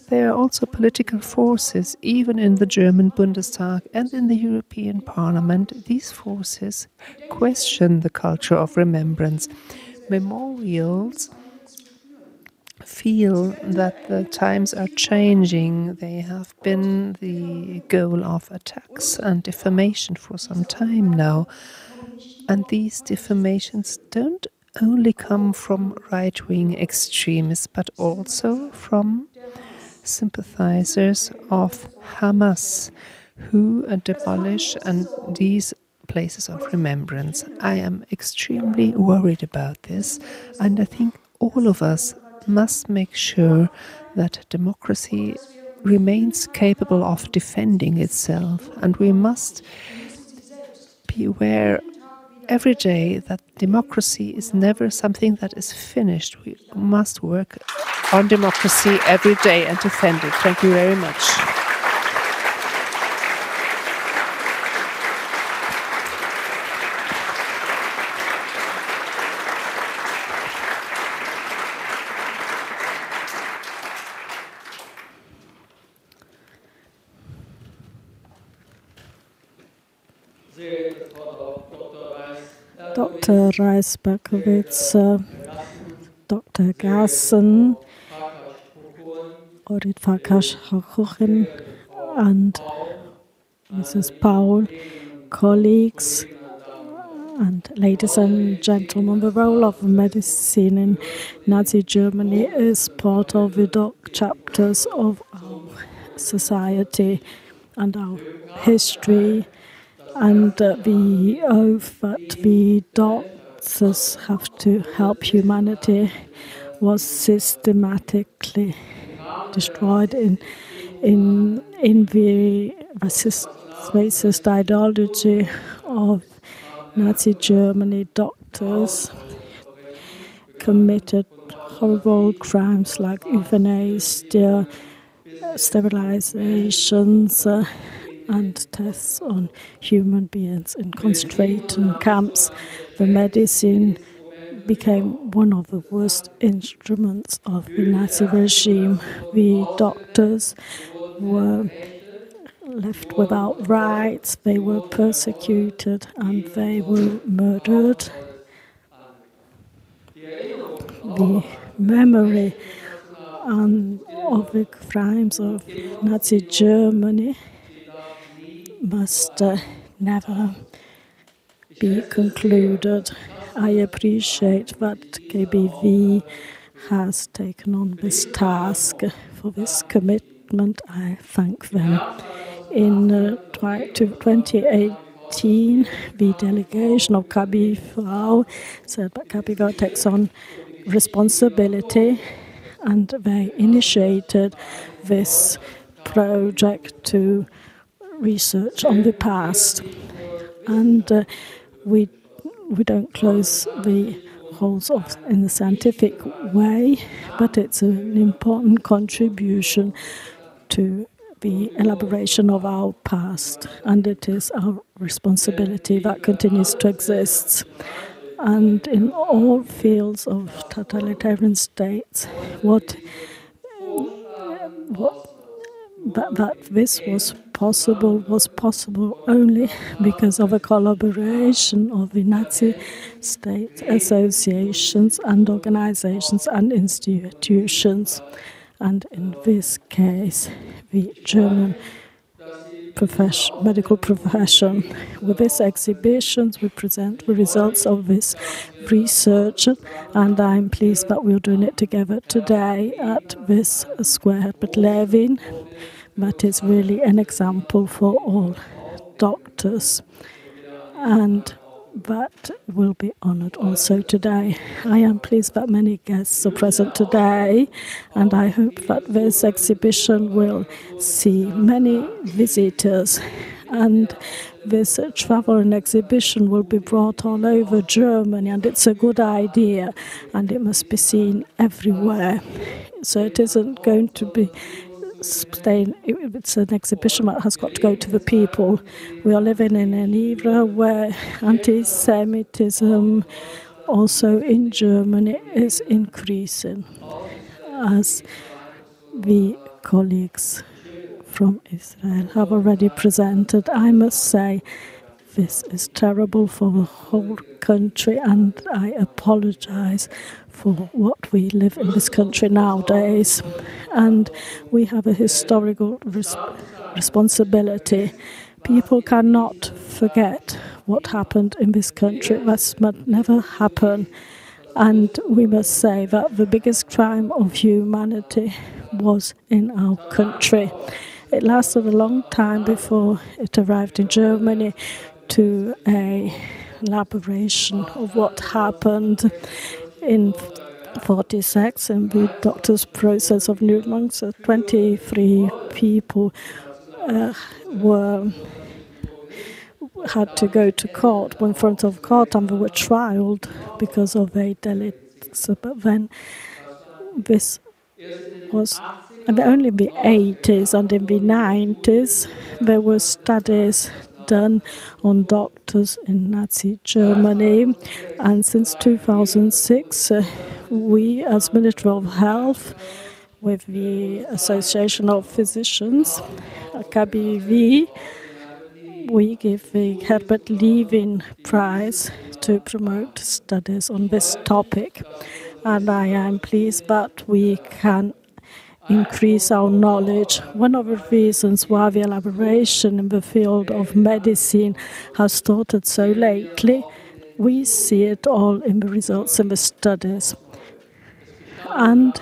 there are also political forces, even in the German Bundestag and in the European Parliament. These forces question the culture of remembrance. Memorials feel that the times are changing. They have been the goal of attacks and defamation for some time now. And these defamations don't only come from right-wing extremists, but also from sympathizers of Hamas who demolish these places of remembrance. I am extremely worried about this, and I think all of us must make sure that democracy remains capable of defending itself, and we must be aware every day that democracy is never something that is finished. We must work on democracy every day and defend it. Thank you very much. Dr. Reis-Berkowitz, Dr. Gassen, Orit Farkasch-Hacohen, and Mrs. Paul, colleagues, and ladies and gentlemen, the role of medicine in Nazi Germany is part of the dark chapters of our society and our history, and the oath that the doctors have to help humanity was systematically destroyed in the racist ideology of Nazi Germany. Doctors committed horrible crimes like euthanasia, sterilizations, and tests on human beings in concentration camps. The medicine became one of the worst instruments of the Nazi regime. The doctors were left without rights, they were persecuted, and they were murdered. The memory of the crimes of Nazi Germany must never be concluded. I appreciate that KBV has taken on this task. For this commitment, I thank them. In 2018, the delegation of KBV said that KBV takes on responsibility, and they initiated this project to research on the past. And we don't close the holes in the scientific way, but it's an important contribution to the elaboration of our past, and it is our responsibility that continues to exist. And in all fields of totalitarian states, what but that this was possible only because of a collaboration of the Nazi state associations and organizations and institutions. And in this case, the German medical profession. With these exhibitions, we present the results of this research, and I'm pleased that we're doing it together today at this Square Herbert Levin. That is really an example for all doctors, and that will be honored also today. I am pleased that many guests are present today, and I hope that this exhibition will see many visitors, and this travel and exhibition will be brought all over Germany, and it's a good idea, and it must be seen everywhere. So it isn't going to be it's an exhibition that has got to go to the people. We are living in an era where anti-Semitism also in Germany is increasing, as the colleagues from Israel have already presented. I must say this is terrible for the whole country, and I apologize for what we live in this country nowadays. And we have a historical responsibility. People cannot forget what happened in this country. That must never happen. And we must say that the biggest crime of humanity was in our country. It lasted a long time before it arrived in Germany to a elaboration of what happened in 1946 in the doctor's process of Nuremberg. So 23 people had to go to court, in front of court, and they were trialed because of a delicts. But then this was, and only in the 80s and in the 90s there were studies done on doctors in Nazi Germany, and since 2006 we as Ministry of Health with the Association of Physicians, KBV, we give the Herbert Levin Prize to promote studies on this topic, and I am pleased that we can increase our knowledge. One of the reasons why the elaboration in the field of medicine has started so lately, we see it all in the results in the studies. And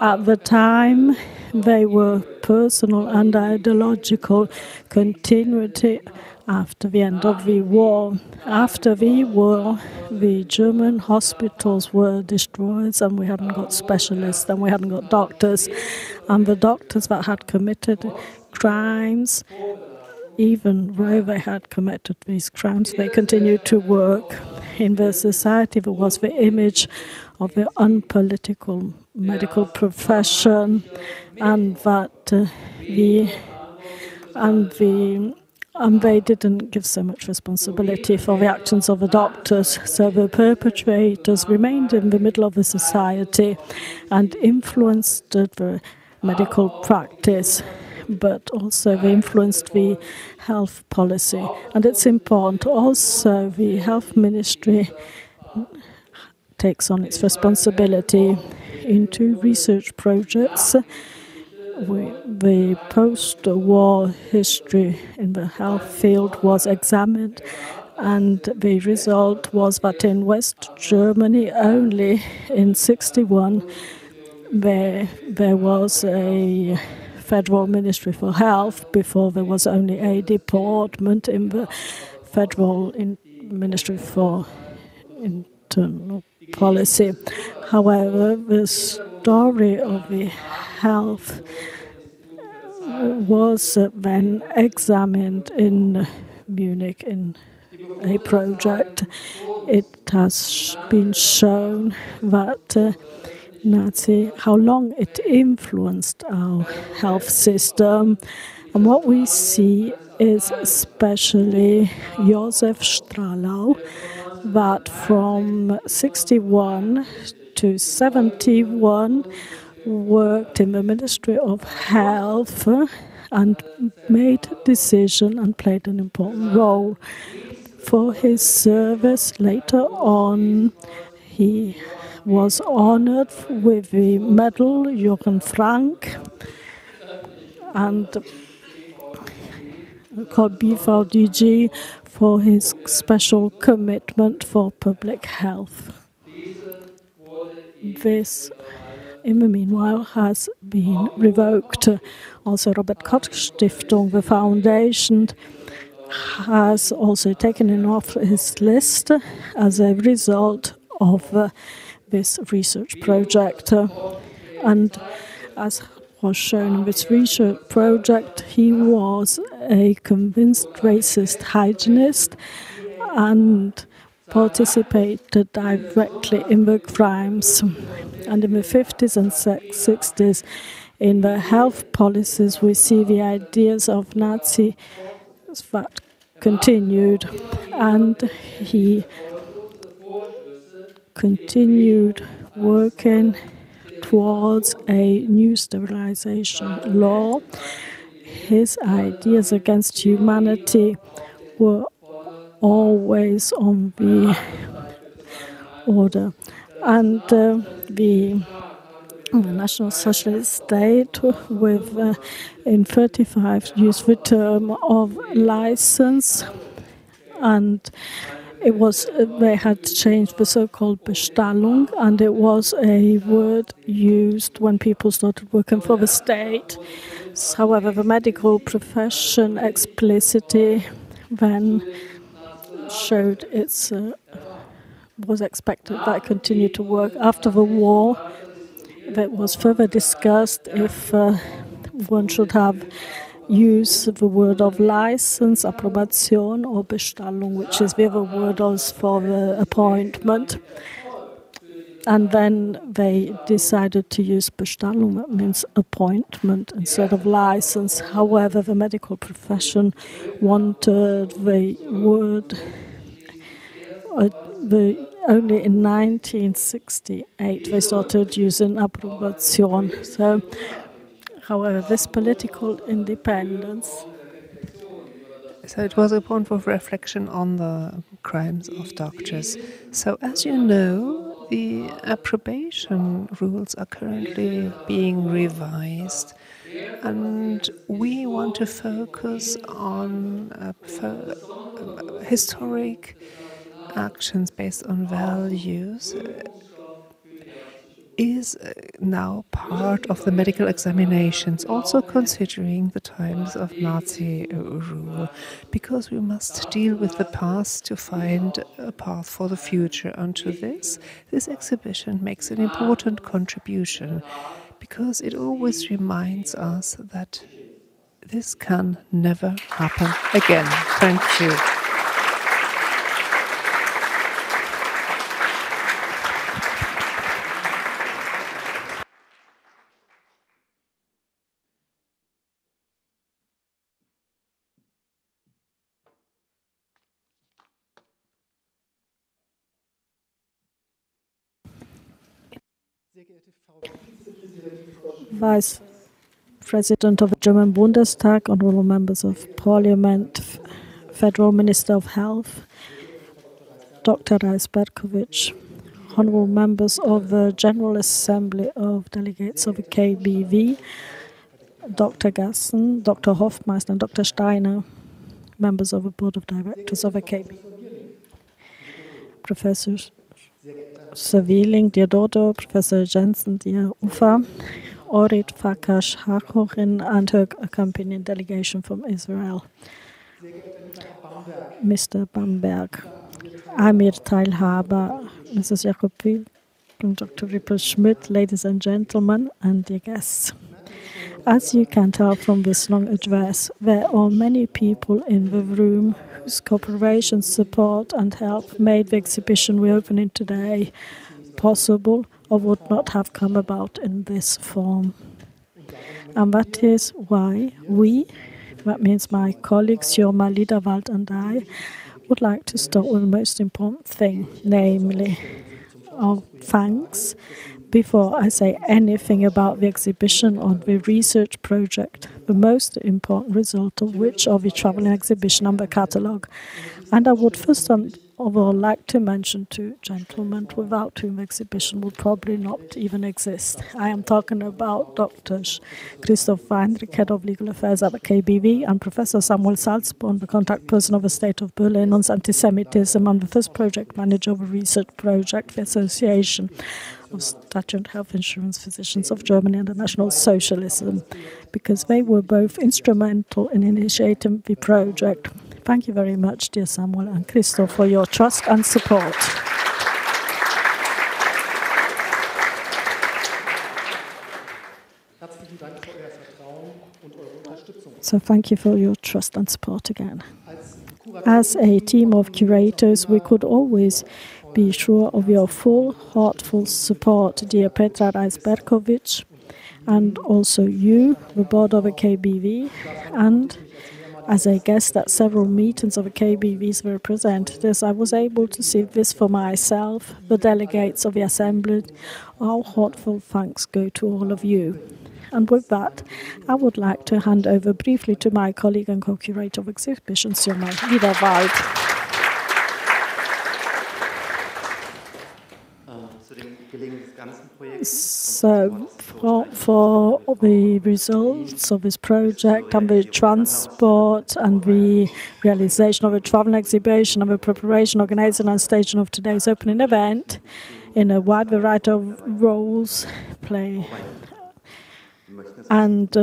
at the time, they were personal and ideological continuity after the end of the war. After the war, the German hospitals were destroyed, and we hadn't got specialists, and we hadn't got doctors. And the doctors that had committed crimes, even though they had committed these crimes, they continued to work. In the society, there was the image of the unpolitical medical profession, and that they didn't give so much responsibility for the actions of the doctors. So the perpetrators remained in the middle of the society and influenced the medical practice, but also they influenced the health policy. And it's important also the health ministry takes on its responsibility into research projects. The post-war history in the health field was examined, and the result was that in West Germany only in 1961 there was a Federal Ministry for Health. Before there was only a department in the Federal Ministry for Internal Policy. However, the story of the health was then examined in Munich in a project. It has been shown that how long it influenced our health system. And what we see is especially Josef Stralau, that from 1961 to 1971, worked in the Ministry of Health and made decision and played an important role. For his service later on, he was honored with the medal Jochen Frank and called BVDG for his special commitment for public health. This, in the meanwhile, has been revoked. Also, Robert Koch Stiftung, the foundation, has also taken him off his list as a result of this research project. And as was shown in this research project, he was a convinced racist hygienist and participated directly in the crimes. And in the 50s and 60s, in the health policies, we see the ideas of Nazi that continued, and he continued working towards a new sterilization law. His ideas against humanity were always on the order. And the National Socialist State, with in 1935 used the term of license, and it was they had changed the so-called Bestallung, and it was a word used when people started working for the state. However, the medical profession explicitly then showed its was expected that it continued to work after the war. It was further discussed if one should have used the word of license, Approbation, or Bestallung, which is the other word for the appointment. And then they decided to use Bestallung, that means appointment, instead of license. However, the medical profession wanted the word only in 1968 they started using Approbation. So, however, this political independence. So it was a point of reflection on the crimes of doctors. So as you know, the approbation rules are currently being revised, and we want to focus on historic actions based on values is now part of the medical examinations, also considering the times of Nazi rule, because we must deal with the past to find a path for the future. And to this exhibition makes an important contribution, because it always reminds us that this can never happen again. Thank you. Vice President of the German Bundestag, honorable members of Parliament, Federal Minister of Health, Dr. Reis-Berkowitz, honorable members of the General Assembly of Delegates of the KBV, Dr. Gassen, Dr. Hofmeister, and Dr. Steiner, members of the Board of Directors of the KBV, Professor Saviling, dear daughter, Professor Jensen, dear Ufa, Orit Farkasch-Hacohen and her accompanying delegation from Israel. Mr. Bamberg, Amir Teilhaber, Mrs. Jacobi, and Dr. Rippel-Schmidt, ladies and gentlemen, and dear guests. As you can tell from this long address, there are many people in the room whose cooperation, support and help made the exhibition we're opening today possible, or would not have come about in this form. And that is why we, that means my colleagues, Jorma Liederwald and I, would like to start with the most important thing, namely our thanks, Before I say anything about the exhibition or the research project, the most important result of which are the traveling exhibition and the catalogue. And I would first of all like to mention two gentlemen without whom the exhibition would probably not even exist. I am talking about Drs. Christoph Weinrich, Head of Legal Affairs at the KBV, and Professor Samuel Salzborn, the contact person of the State of Berlin on anti-Semitism and the first project manager of a research project, the Association of Statutory Health Insurance Physicians of Germany and the National Socialism, because they were both instrumental in initiating the project. Thank you very much, dear Samuel and Christoph, for your trust and support. So thank you for your trust and support again. As a team of curators, we could always be sure of your full, heartful support, dear Petra Reisberkovich, and also you, the board of the KBV, and as a guest at several meetings of the KBV's representatives, I was able to see this for myself, the delegates of the Assembly. Our heartfelt thanks go to all of you. And with that, I would like to hand over briefly to my colleague and co-curator of exhibitions, Jürgen Wiederwald. So, for the results of this project and the transport and the realization of a travel exhibition and the preparation, organizing and staging of today's opening event in a wide variety of roles play. And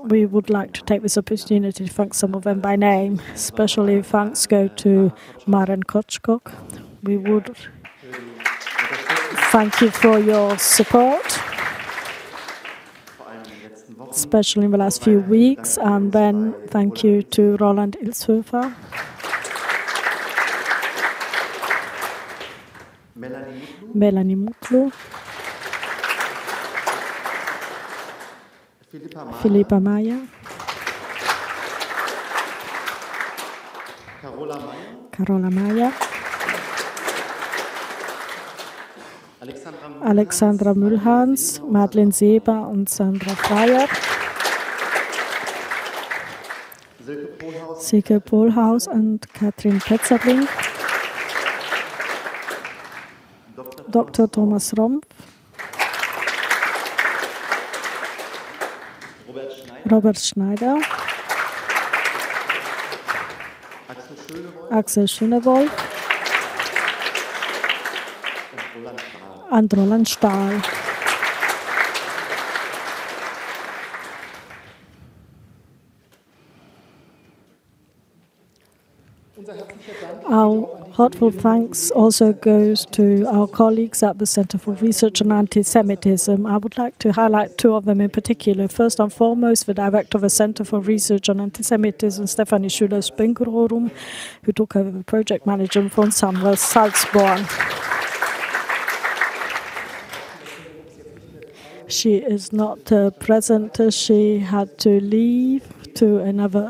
we would like to take this opportunity to thank some of them by name. Especially thanks go to Maren Kochkok. We would thank you for your support, especially in the last few weeks. And then thank you to Roland Ilshofer, Melanie Mutlu, Philippa Maya, Carola Maya, Alexandra Müllhans, Madeleine Seber und Sandra Freier, Silke Pohlhaus und Katrin Petzerling, Dr. Thomas Rompf, Robert Schneider, Axel Schönewold und Roland Stahl. Our heartfelt thanks also goes to our colleagues at the Center for Research on Antisemitism. I would like to highlight two of them in particular. First and foremost, the director of the Center for Research on Antisemitism, Stefanie Schüler-Spinkerorum, who took over the project management from Samuel Salzborn. She is not present. She had to leave to another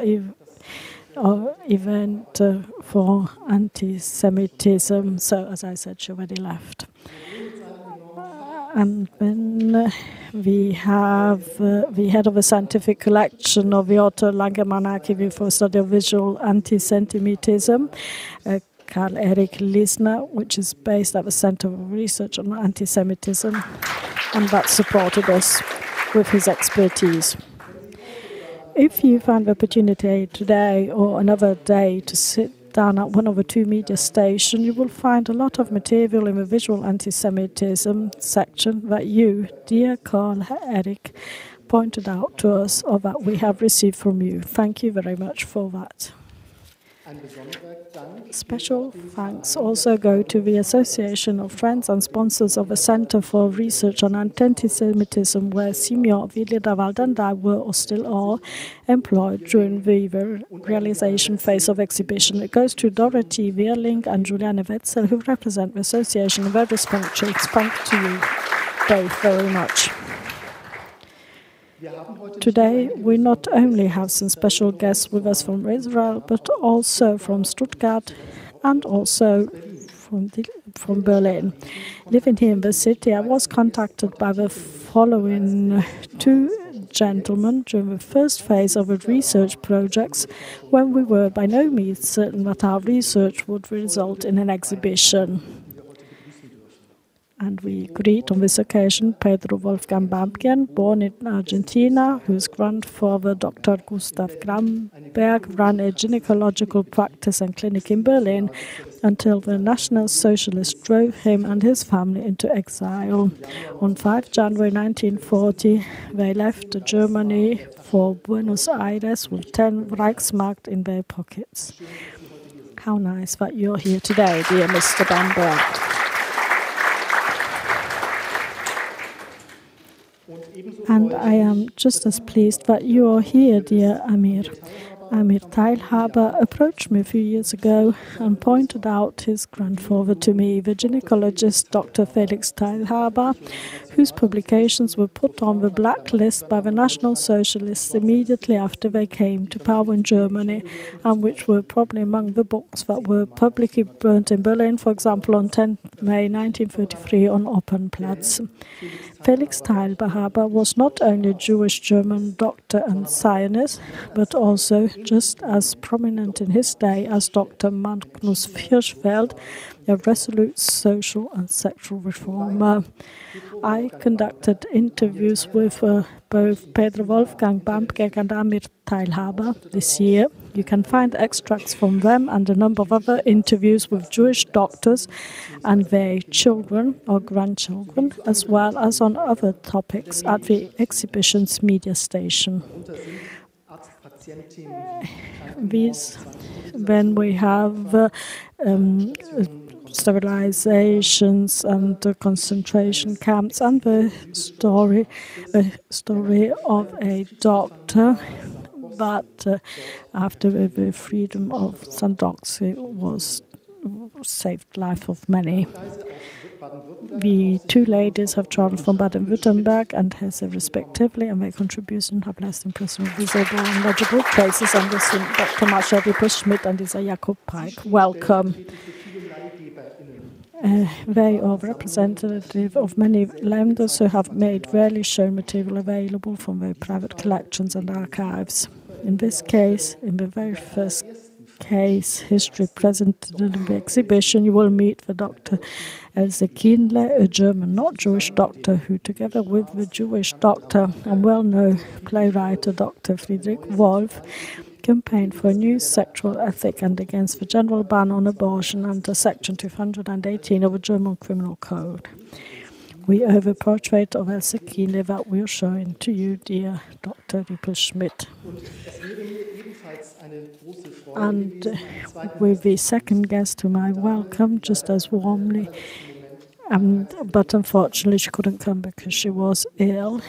event for anti-Semitism. So, as I said, she already left. And then we have the head of the scientific collection of the Otto Langemann Archive for Study of Visual Antisemitism, Karl Erik Lisner, which is based at the Center for Research on Antisemitism, and that supported us with his expertise. If you find the opportunity today or another day to sit down at one of the two media stations, you will find a lot of material in the visual anti-Semitism section that you, dear Karl Erik, pointed out to us or that we have received from you. Thank you very much for that. Special thanks also go to the Association of Friends and Sponsors of the Center for Research on Antisemitism, where Simeon Wiederwald and I were or still are employed during the realization phase of exhibition. It goes to Dorothy Wehrling and Juliane Wetzel, who represent the association in various functions. Thank to you both very much. Today, we not only have some special guests with us from Israel, but also from Stuttgart and also from from Berlin. Living here in the city, I was contacted by the following two gentlemen during the first phase of the research projects, when we were by no means certain that our research would result in an exhibition. And we greet on this occasion Pedro Wolfgang Bampian, born in Argentina, whose grandfather, Dr. Gustav Gramberg, ran a gynecological practice and clinic in Berlin until the National Socialists drove him and his family into exile. On 5 January 1940, they left Germany for Buenos Aires with 10 Reichsmark in their pockets. How nice that you're here today, dear Mr. Bamberg. And I am just as pleased that you are here, dear Amir. Amir Teilhaber approached me a few years ago and pointed out his grandfather to me, the gynecologist Dr. Felix Teilhaber, whose publications were put on the blacklist by the National Socialists immediately after they came to power in Germany, and which were probably among the books that were publicly burnt in Berlin, for example, on 10 May 1933 on Opernplatz. Felix Teilhaber was not only a Jewish German doctor and Zionist, but also just as prominent in his day as Dr. Magnus Hirschfeld, a resolute social and sexual reformer. I conducted interviews with both Pedro Wolfgang Bamberg and Amir Teilhaber this year. You can find extracts from them and a number of other interviews with Jewish doctors and their children or grandchildren, as well as on other topics at the exhibition's media station. When we have sterilizations and concentration camps, and the story of a doctor that after the freedom of some dogs it was saved the life of many. The two ladies have traveled from Baden-Württemberg and Hesse respectively, and their contribution have left impressive, visible and legible traces on this Dr. Masha Schmidt and Isa Jakob Pike. Welcome. They are representative of many lenders who have made rarely shown material available from their private collections and archives. In this case, in the very first case history presented in the exhibition, you will meet the Dr. Else Kienle, a German not Jewish doctor who, together with the Jewish doctor and well-known playwright Dr. Friedrich Wolf, campaigned for a new sexual ethic and against the general ban on abortion under Section 218 of the German Criminal Code. We have a portrait of Else Kienle that we are showing to you, dear Dr. Riepel-Schmidt. And with the second guest whom I welcome just as warmly, but unfortunately she couldn't come because she was ill,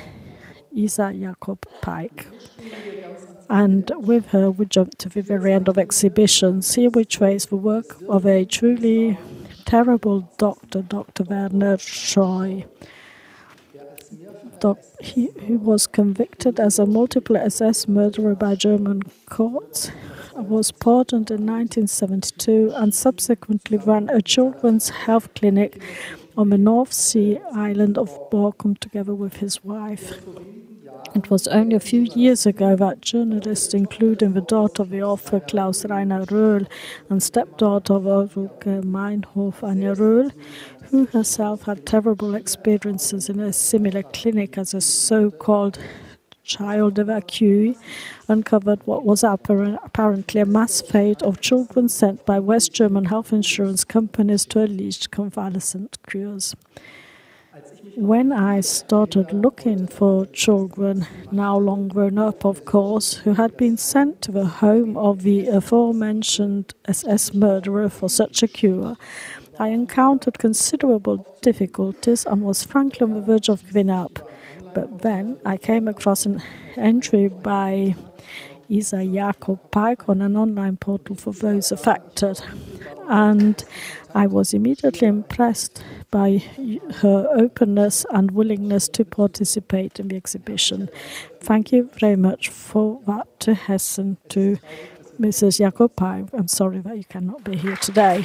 Isa Jakob Pike. And with her we jump to the very end of exhibitions. Here we trace the work of a truly terrible doctor, Dr. Werner Scheu. He was convicted as a multiple SS murderer by German courts, was pardoned in 1972, and subsequently ran a children's health clinic on the North Sea island of Borkum together with his wife. It was only a few years ago that journalists, including the daughter of the author Klaus Rainer Röhl and stepdaughter of Ulrike Meinhof, Anja Röhl, who herself had terrible experiences in a similar clinic as a so-called child evacuee, uncovered what was apparently a mass fate of children sent by West German health insurance companies to alleged convalescent cures. When I started looking for children, now long grown up of course, who had been sent to the home of the aforementioned SS murderer for such a cure, I encountered considerable difficulties and was frankly on the verge of giving up. But then I came across an entry by Isa Jakob Pike on an online portal for those affected, and I was immediately impressed by her openness and willingness to participate in the exhibition. Thank you very much for that to Hessen, to Mrs. Jakob Pike. I'm sorry that you cannot be here today.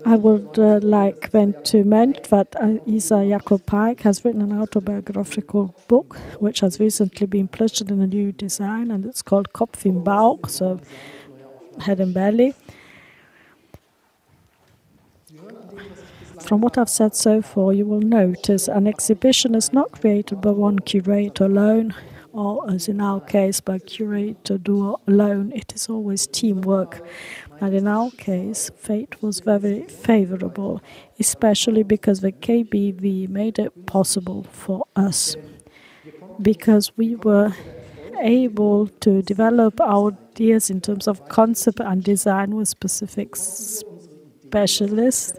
I would like then to mention that Isa Jakob Pike has written an autobiographical book which has recently been published in a new design, and it's called Kopf im Bauch, so head and belly. From what I've said so far, you will notice an exhibition is not created by one curator alone, or as in our case, by curator duo alone. It is always teamwork. And in our case, fate was very favorable, especially because the KBV made it possible for us, because we were able to develop our ideas in terms of concept and design with specific specialist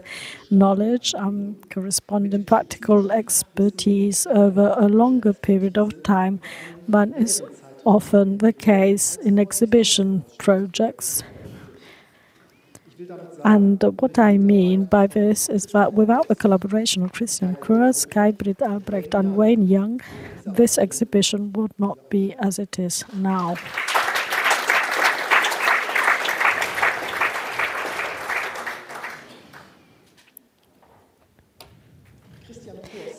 knowledge and corresponding practical expertise over a longer period of time than is often the case in exhibition projects. And what I mean by this is that without the collaboration of Christian Kurz, Kai-Britt Albrecht and Wayne Young, this exhibition would not be as it is now.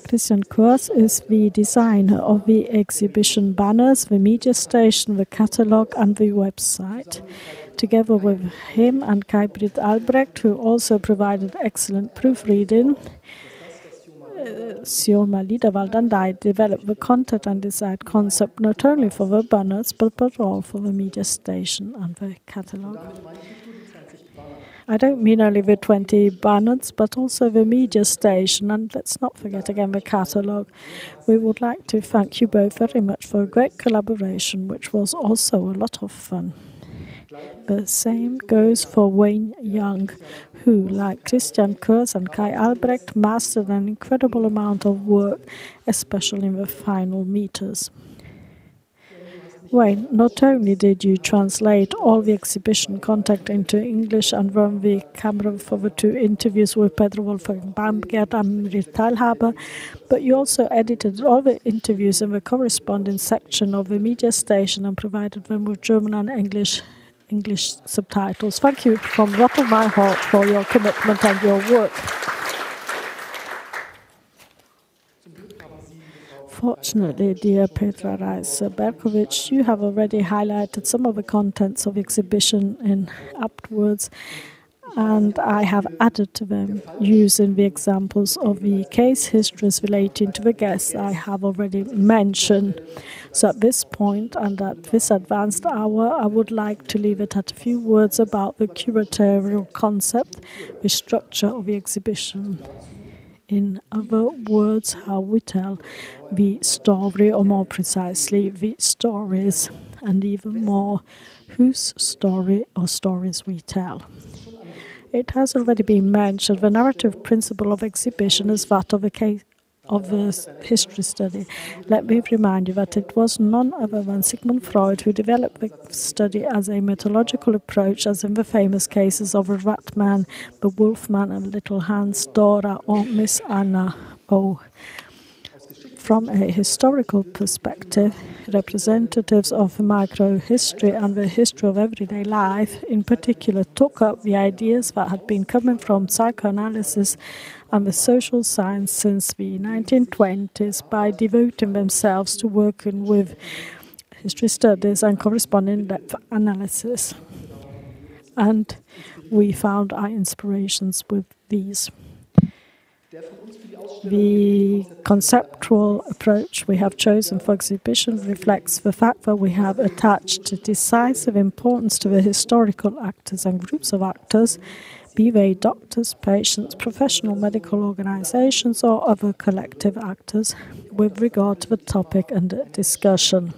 Christian Kurz is the designer of the exhibition banners, the media station, the catalogue and the website. Together with him and Kai-Britt Albrecht, who also provided excellent proofreading, Sioma Liederwald and I developed the content and design concept not only for the banners, but all for the media station and the catalogue. I don't mean only the 20 banners, but also the media station, and let's not forget again the catalogue. We would like to thank you both very much for a great collaboration, which was also a lot of fun. The same goes for Wayne Young, who, like Christian Kurz and Kai Albrecht, mastered an incredible amount of work, especially in the final meters. Wayne, not only did you translate all the exhibition content into English and run the camera for the 2 interviews with Pedro Wolfgang Bamgert and Mir Teilhaber, but you also edited all the interviews in the corresponding section of the media station and provided them with German and English subtitles. Thank you from the bottom of my heart for your commitment and your work. Fortunately, dear Petra Reis-Berkowitz, you have already highlighted some of the contents of the exhibition in afterwards, and I have added to them using the examples of the case histories relating to the guests I have already mentioned. So at this point and at this advanced hour, I would like to leave it at a few words about the curatorial concept, the structure of the exhibition. In other words, how we tell the story, or more precisely, the stories, and even more, whose story or stories we tell. It has already been mentioned, the narrative principle of exhibition is that of a case of the history study. Let me remind you that it was none other than Sigmund Freud who developed the study as a methodological approach, as in the famous cases of the Rat Man, the Wolf Man, and Little Hans, Dora, or Miss Anna O. From a historical perspective, representatives of microhistory and the history of everyday life, in particular, took up the ideas that had been coming from psychoanalysis and the social science since the 1920s by devoting themselves to working with history studies and corresponding depth analysis. And we found our inspirations with these. The conceptual approach we have chosen for exhibition reflects the fact that we have attached decisive importance to the historical actors and groups of actors, be they doctors, patients, professional medical organizations, or other collective actors, with regard to the topic under discussion.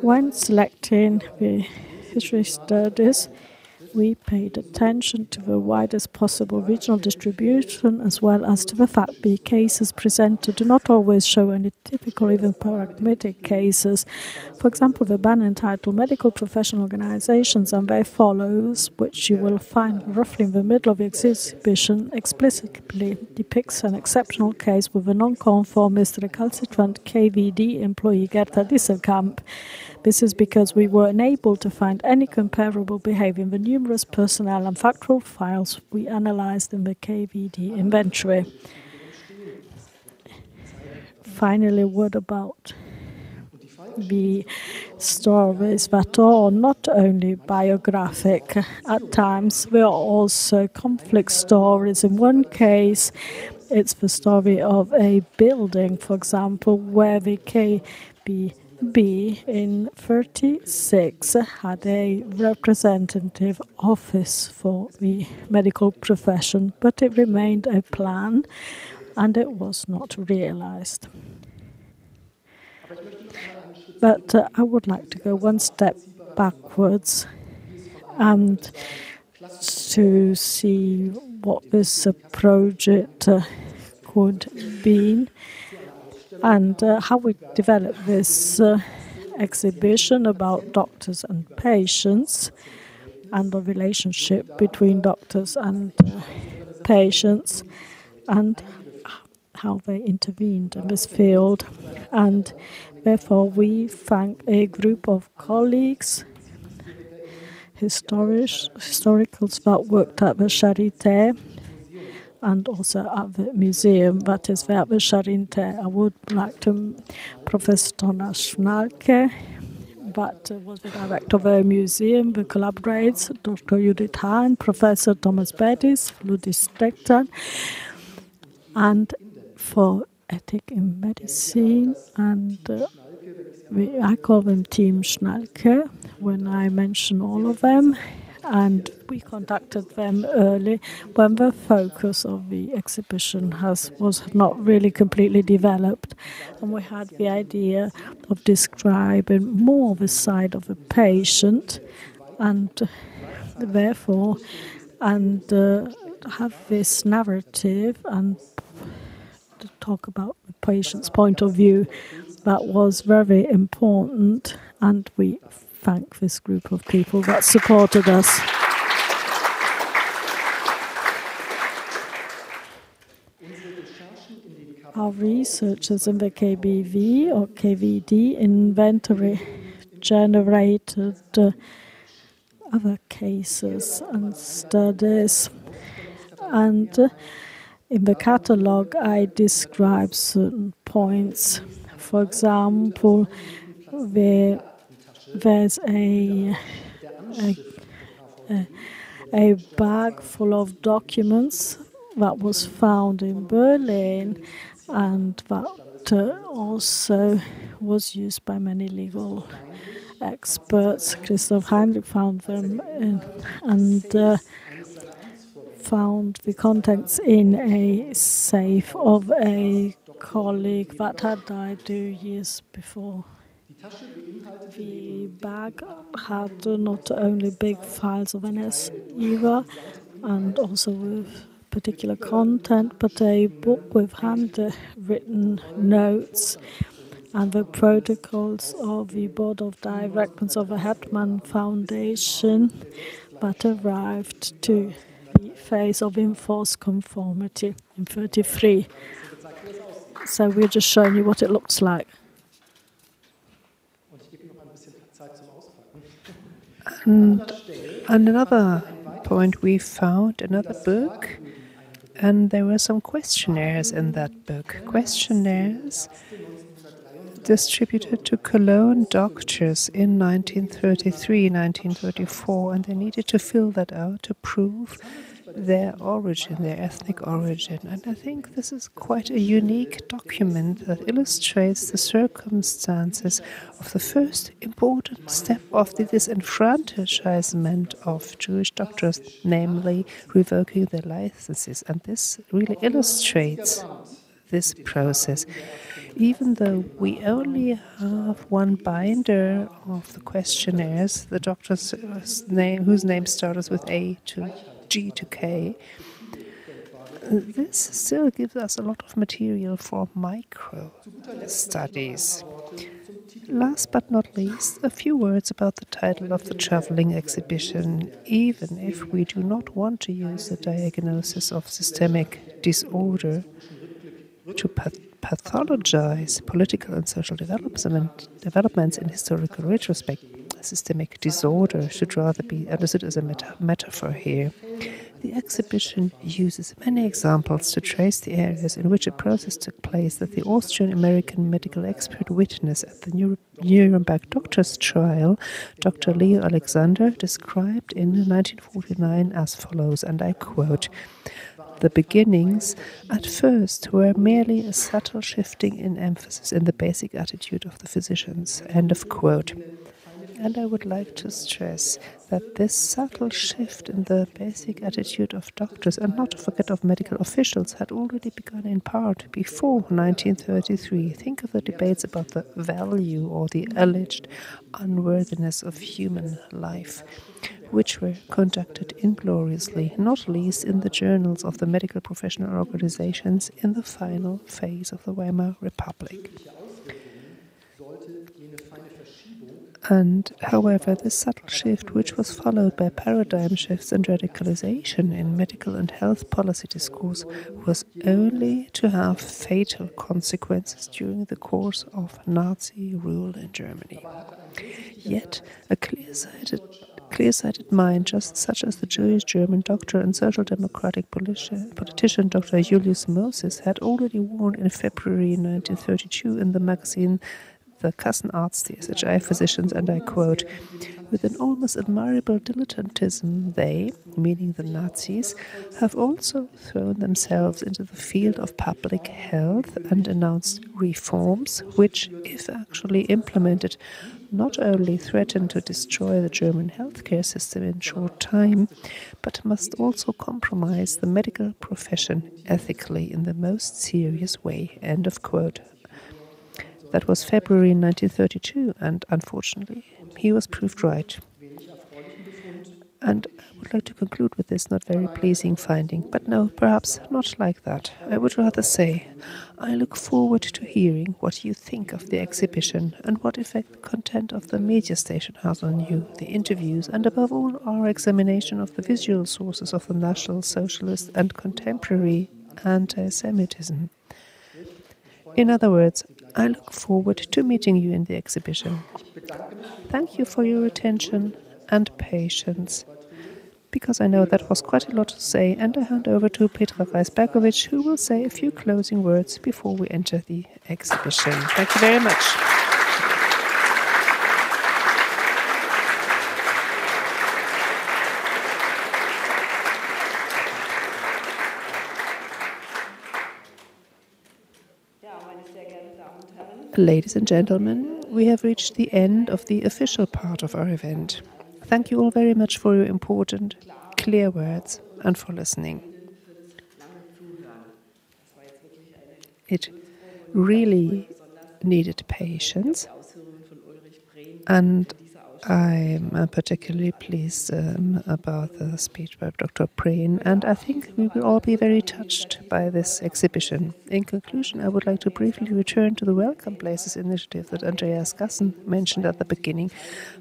When selecting the history studies, we paid attention to the widest possible regional distribution, as well as to the fact the cases presented do not always show any typical, even pragmatic cases. For example, the banner entitled Medical Professional Organizations and their follows, which you will find roughly in the middle of the exhibition, explicitly depicts an exceptional case with a non-conformist recalcitrant KVD employee, Gerta Disselkamp. This is because we were unable to find any comparable behavior in the numerous personnel and factual files we analyzed in the KVD inventory. Finally, a word about the stories that are not only biographic. At times, they are also conflict stories. In one case, it's the story of a building, for example, where the KBB in 1936 had a representative office for the medical profession, but it remained a plan and it was not realized. But I would like to go one step backwards and to see what this project could be and how we developed this exhibition about doctors and patients and the relationship between doctors and patients and how they intervened in this field. And therefore, we thank a group of colleagues, historicals that worked at the Charité and also at the museum that is there at the Charité. I would like to Professor Thomas Schnalke, that was the director of the museum, the collaborates, Dr. Judith Hahn, Professor Thomas Bedis, Ludwig Stechter, and for ethic in medicine, and I call them Team Schnalke when I mention all of them, and we contacted them early when the focus of the exhibition was not really completely developed, and we had the idea of describing more the side of the patient, and therefore, and have this narrative and to talk about the patient's point of view. That was very important, and we thank this group of people that supported us. Our researchers in the KBV or KVD inventory generated other cases and studies, and in the catalogue, I describe certain points. For example, there's a bag full of documents that was found in Berlin, and that also was used by many legal experts. Christoph Heinrich found them and found the contents in a safe of a colleague that had died 2 years before. The bag had not only big files of NS-IRA and also with particular content, but a book with handwritten notes and the protocols of the Board of Directors of the Hetman Foundation that arrived to the phase of enforced conformity in 1933. So we're just showing you what it looks like. And another point, we found another book, and there were some questionnaires in that book. Questionnaires distributed to Cologne doctors in 1933, 1934, and they needed to fill that out to prove their origin, their ethnic origin. And I think this is quite a unique document that illustrates the circumstances of the first important step of the disenfranchisement of Jewish doctors, namely revoking their licenses. And this really illustrates this process. Even though we only have one binder of the questionnaires, the doctors whose name starts with A to G to K, this still gives us a lot of material for micro studies. Last but not least, a few words about the title of the traveling exhibition. Even if we do not want to use the diagnosis of systemic disorder to pathologize political and social developments in historical retrospect. Systemic disorder should rather be understood as a metaphor here. The exhibition uses many examples to trace the areas in which a process took place that the Austrian-American medical expert witness at the Nuremberg doctor's trial, Dr. Leo Alexander, described in 1949 as follows, and I quote, "The beginnings, at first, were merely a subtle shifting in emphasis in the basic attitude of the physicians." End of quote. And I would like to stress that this subtle shift in the basic attitude of doctors, and not to forget of medical officials, had already begun in part before 1933. Think of the debates about the value or the alleged unworthiness of human life, which were conducted ingloriously, not least in the journals of the medical professional organizations in the final phase of the Weimar Republic. And, however, this subtle shift, which was followed by paradigm shifts and radicalization in medical and health policy discourse, was only to have fatal consequences during the course of Nazi rule in Germany. Yet, a clear-sighted mind, just such as the Jewish German doctor and social democratic politician Dr. Julius Moses, had already warned in February 1932 in the magazine The Kassenarzt, the SHI physicians, and I quote, "With an almost admirable dilettantism, they," meaning the Nazis, "have also thrown themselves into the field of public health and announced reforms which, if actually implemented, not only threaten to destroy the German healthcare system in short time, but must also compromise the medical profession ethically in the most serious way." End of quote. That was February 1932, and unfortunately, he was proved right. And I would like to conclude with this not very pleasing finding, but no, perhaps not like that. I would rather say, I look forward to hearing what you think of the exhibition and what effect the content of the media station has on you, the interviews, and above all, our examination of the visual sources of the National Socialist and contemporary anti-Semitism. In other words, I look forward to meeting you in the exhibition. Thank you for your attention and patience, because I know that was quite a lot to say, and I hand over to Petra Reisbergovich, who will say a few closing words before we enter the exhibition. Thank you very much. Ladies and gentlemen, we have reached the end of the official part of our event. Thank you all very much for your important, clear words and for listening. It really needed patience, and I'm particularly pleased about the speech by Dr. Prehn, and I think we will all be very touched by this exhibition. In conclusion, I would like to briefly return to the Welcome Places initiative that Andreas Gassen mentioned at the beginning,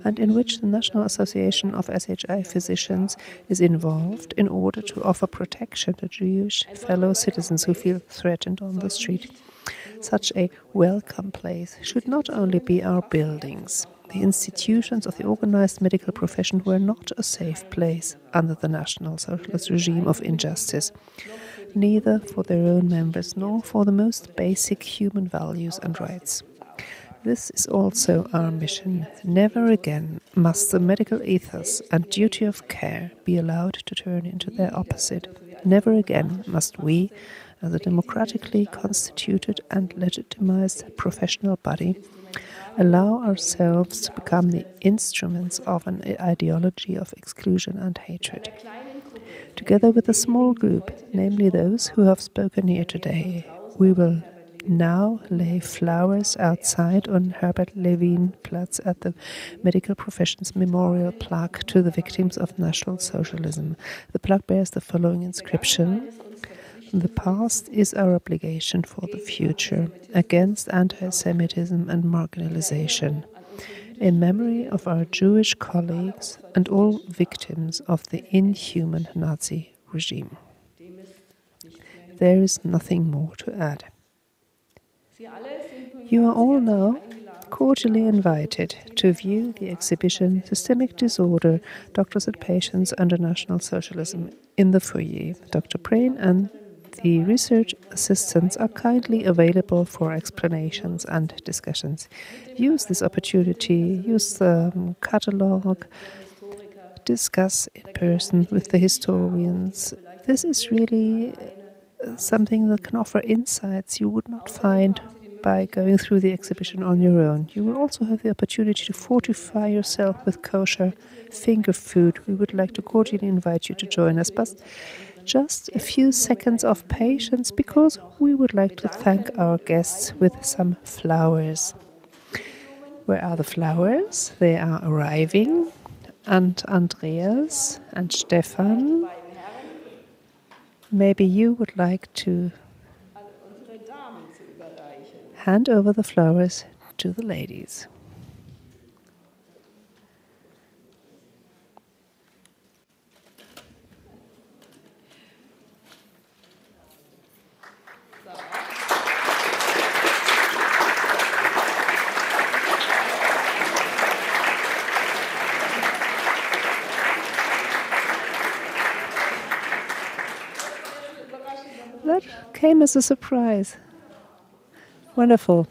and in which the National Association of SHI Physicians is involved in order to offer protection to Jewish fellow citizens who feel threatened on the street. Such a welcome place should not only be our buildings. The institutions of the organized medical profession were not a safe place under the National Socialist regime of injustice, neither for their own members nor for the most basic human values and rights. This is also our mission. Never again must the medical ethos and duty of care be allowed to turn into their opposite. Never again must we, as a democratically constituted and legitimized professional body, allow ourselves to become the instruments of an ideology of exclusion and hatred. Together with a small group, namely those who have spoken here today, we will now lay flowers outside on Herbert Levin Platz at the Medical Professions Memorial Plaque to the victims of National Socialism. The plaque bears the following inscription: "The past is our obligation for the future, against anti-Semitism and marginalization, in memory of our Jewish colleagues and all victims of the inhuman Nazi regime." There is nothing more to add. You are all now cordially invited to view the exhibition Systemic Disorder, Doctors and Patients under National Socialism in the foyer. Dr. Prehn and the research assistants are kindly available for explanations and discussions. Use this opportunity, use the catalogue, discuss in person with the historians. This is really something that can offer insights you would not find by going through the exhibition on your own. You will also have the opportunity to fortify yourself with kosher finger food. We would like to cordially invite you to join us, but just a few seconds of patience because we would like to thank our guests with some flowers. Where are the flowers? They are arriving. And Andreas and Stefan, maybe you would like to hand over the flowers to the ladies. That came as a surprise. Wonderful.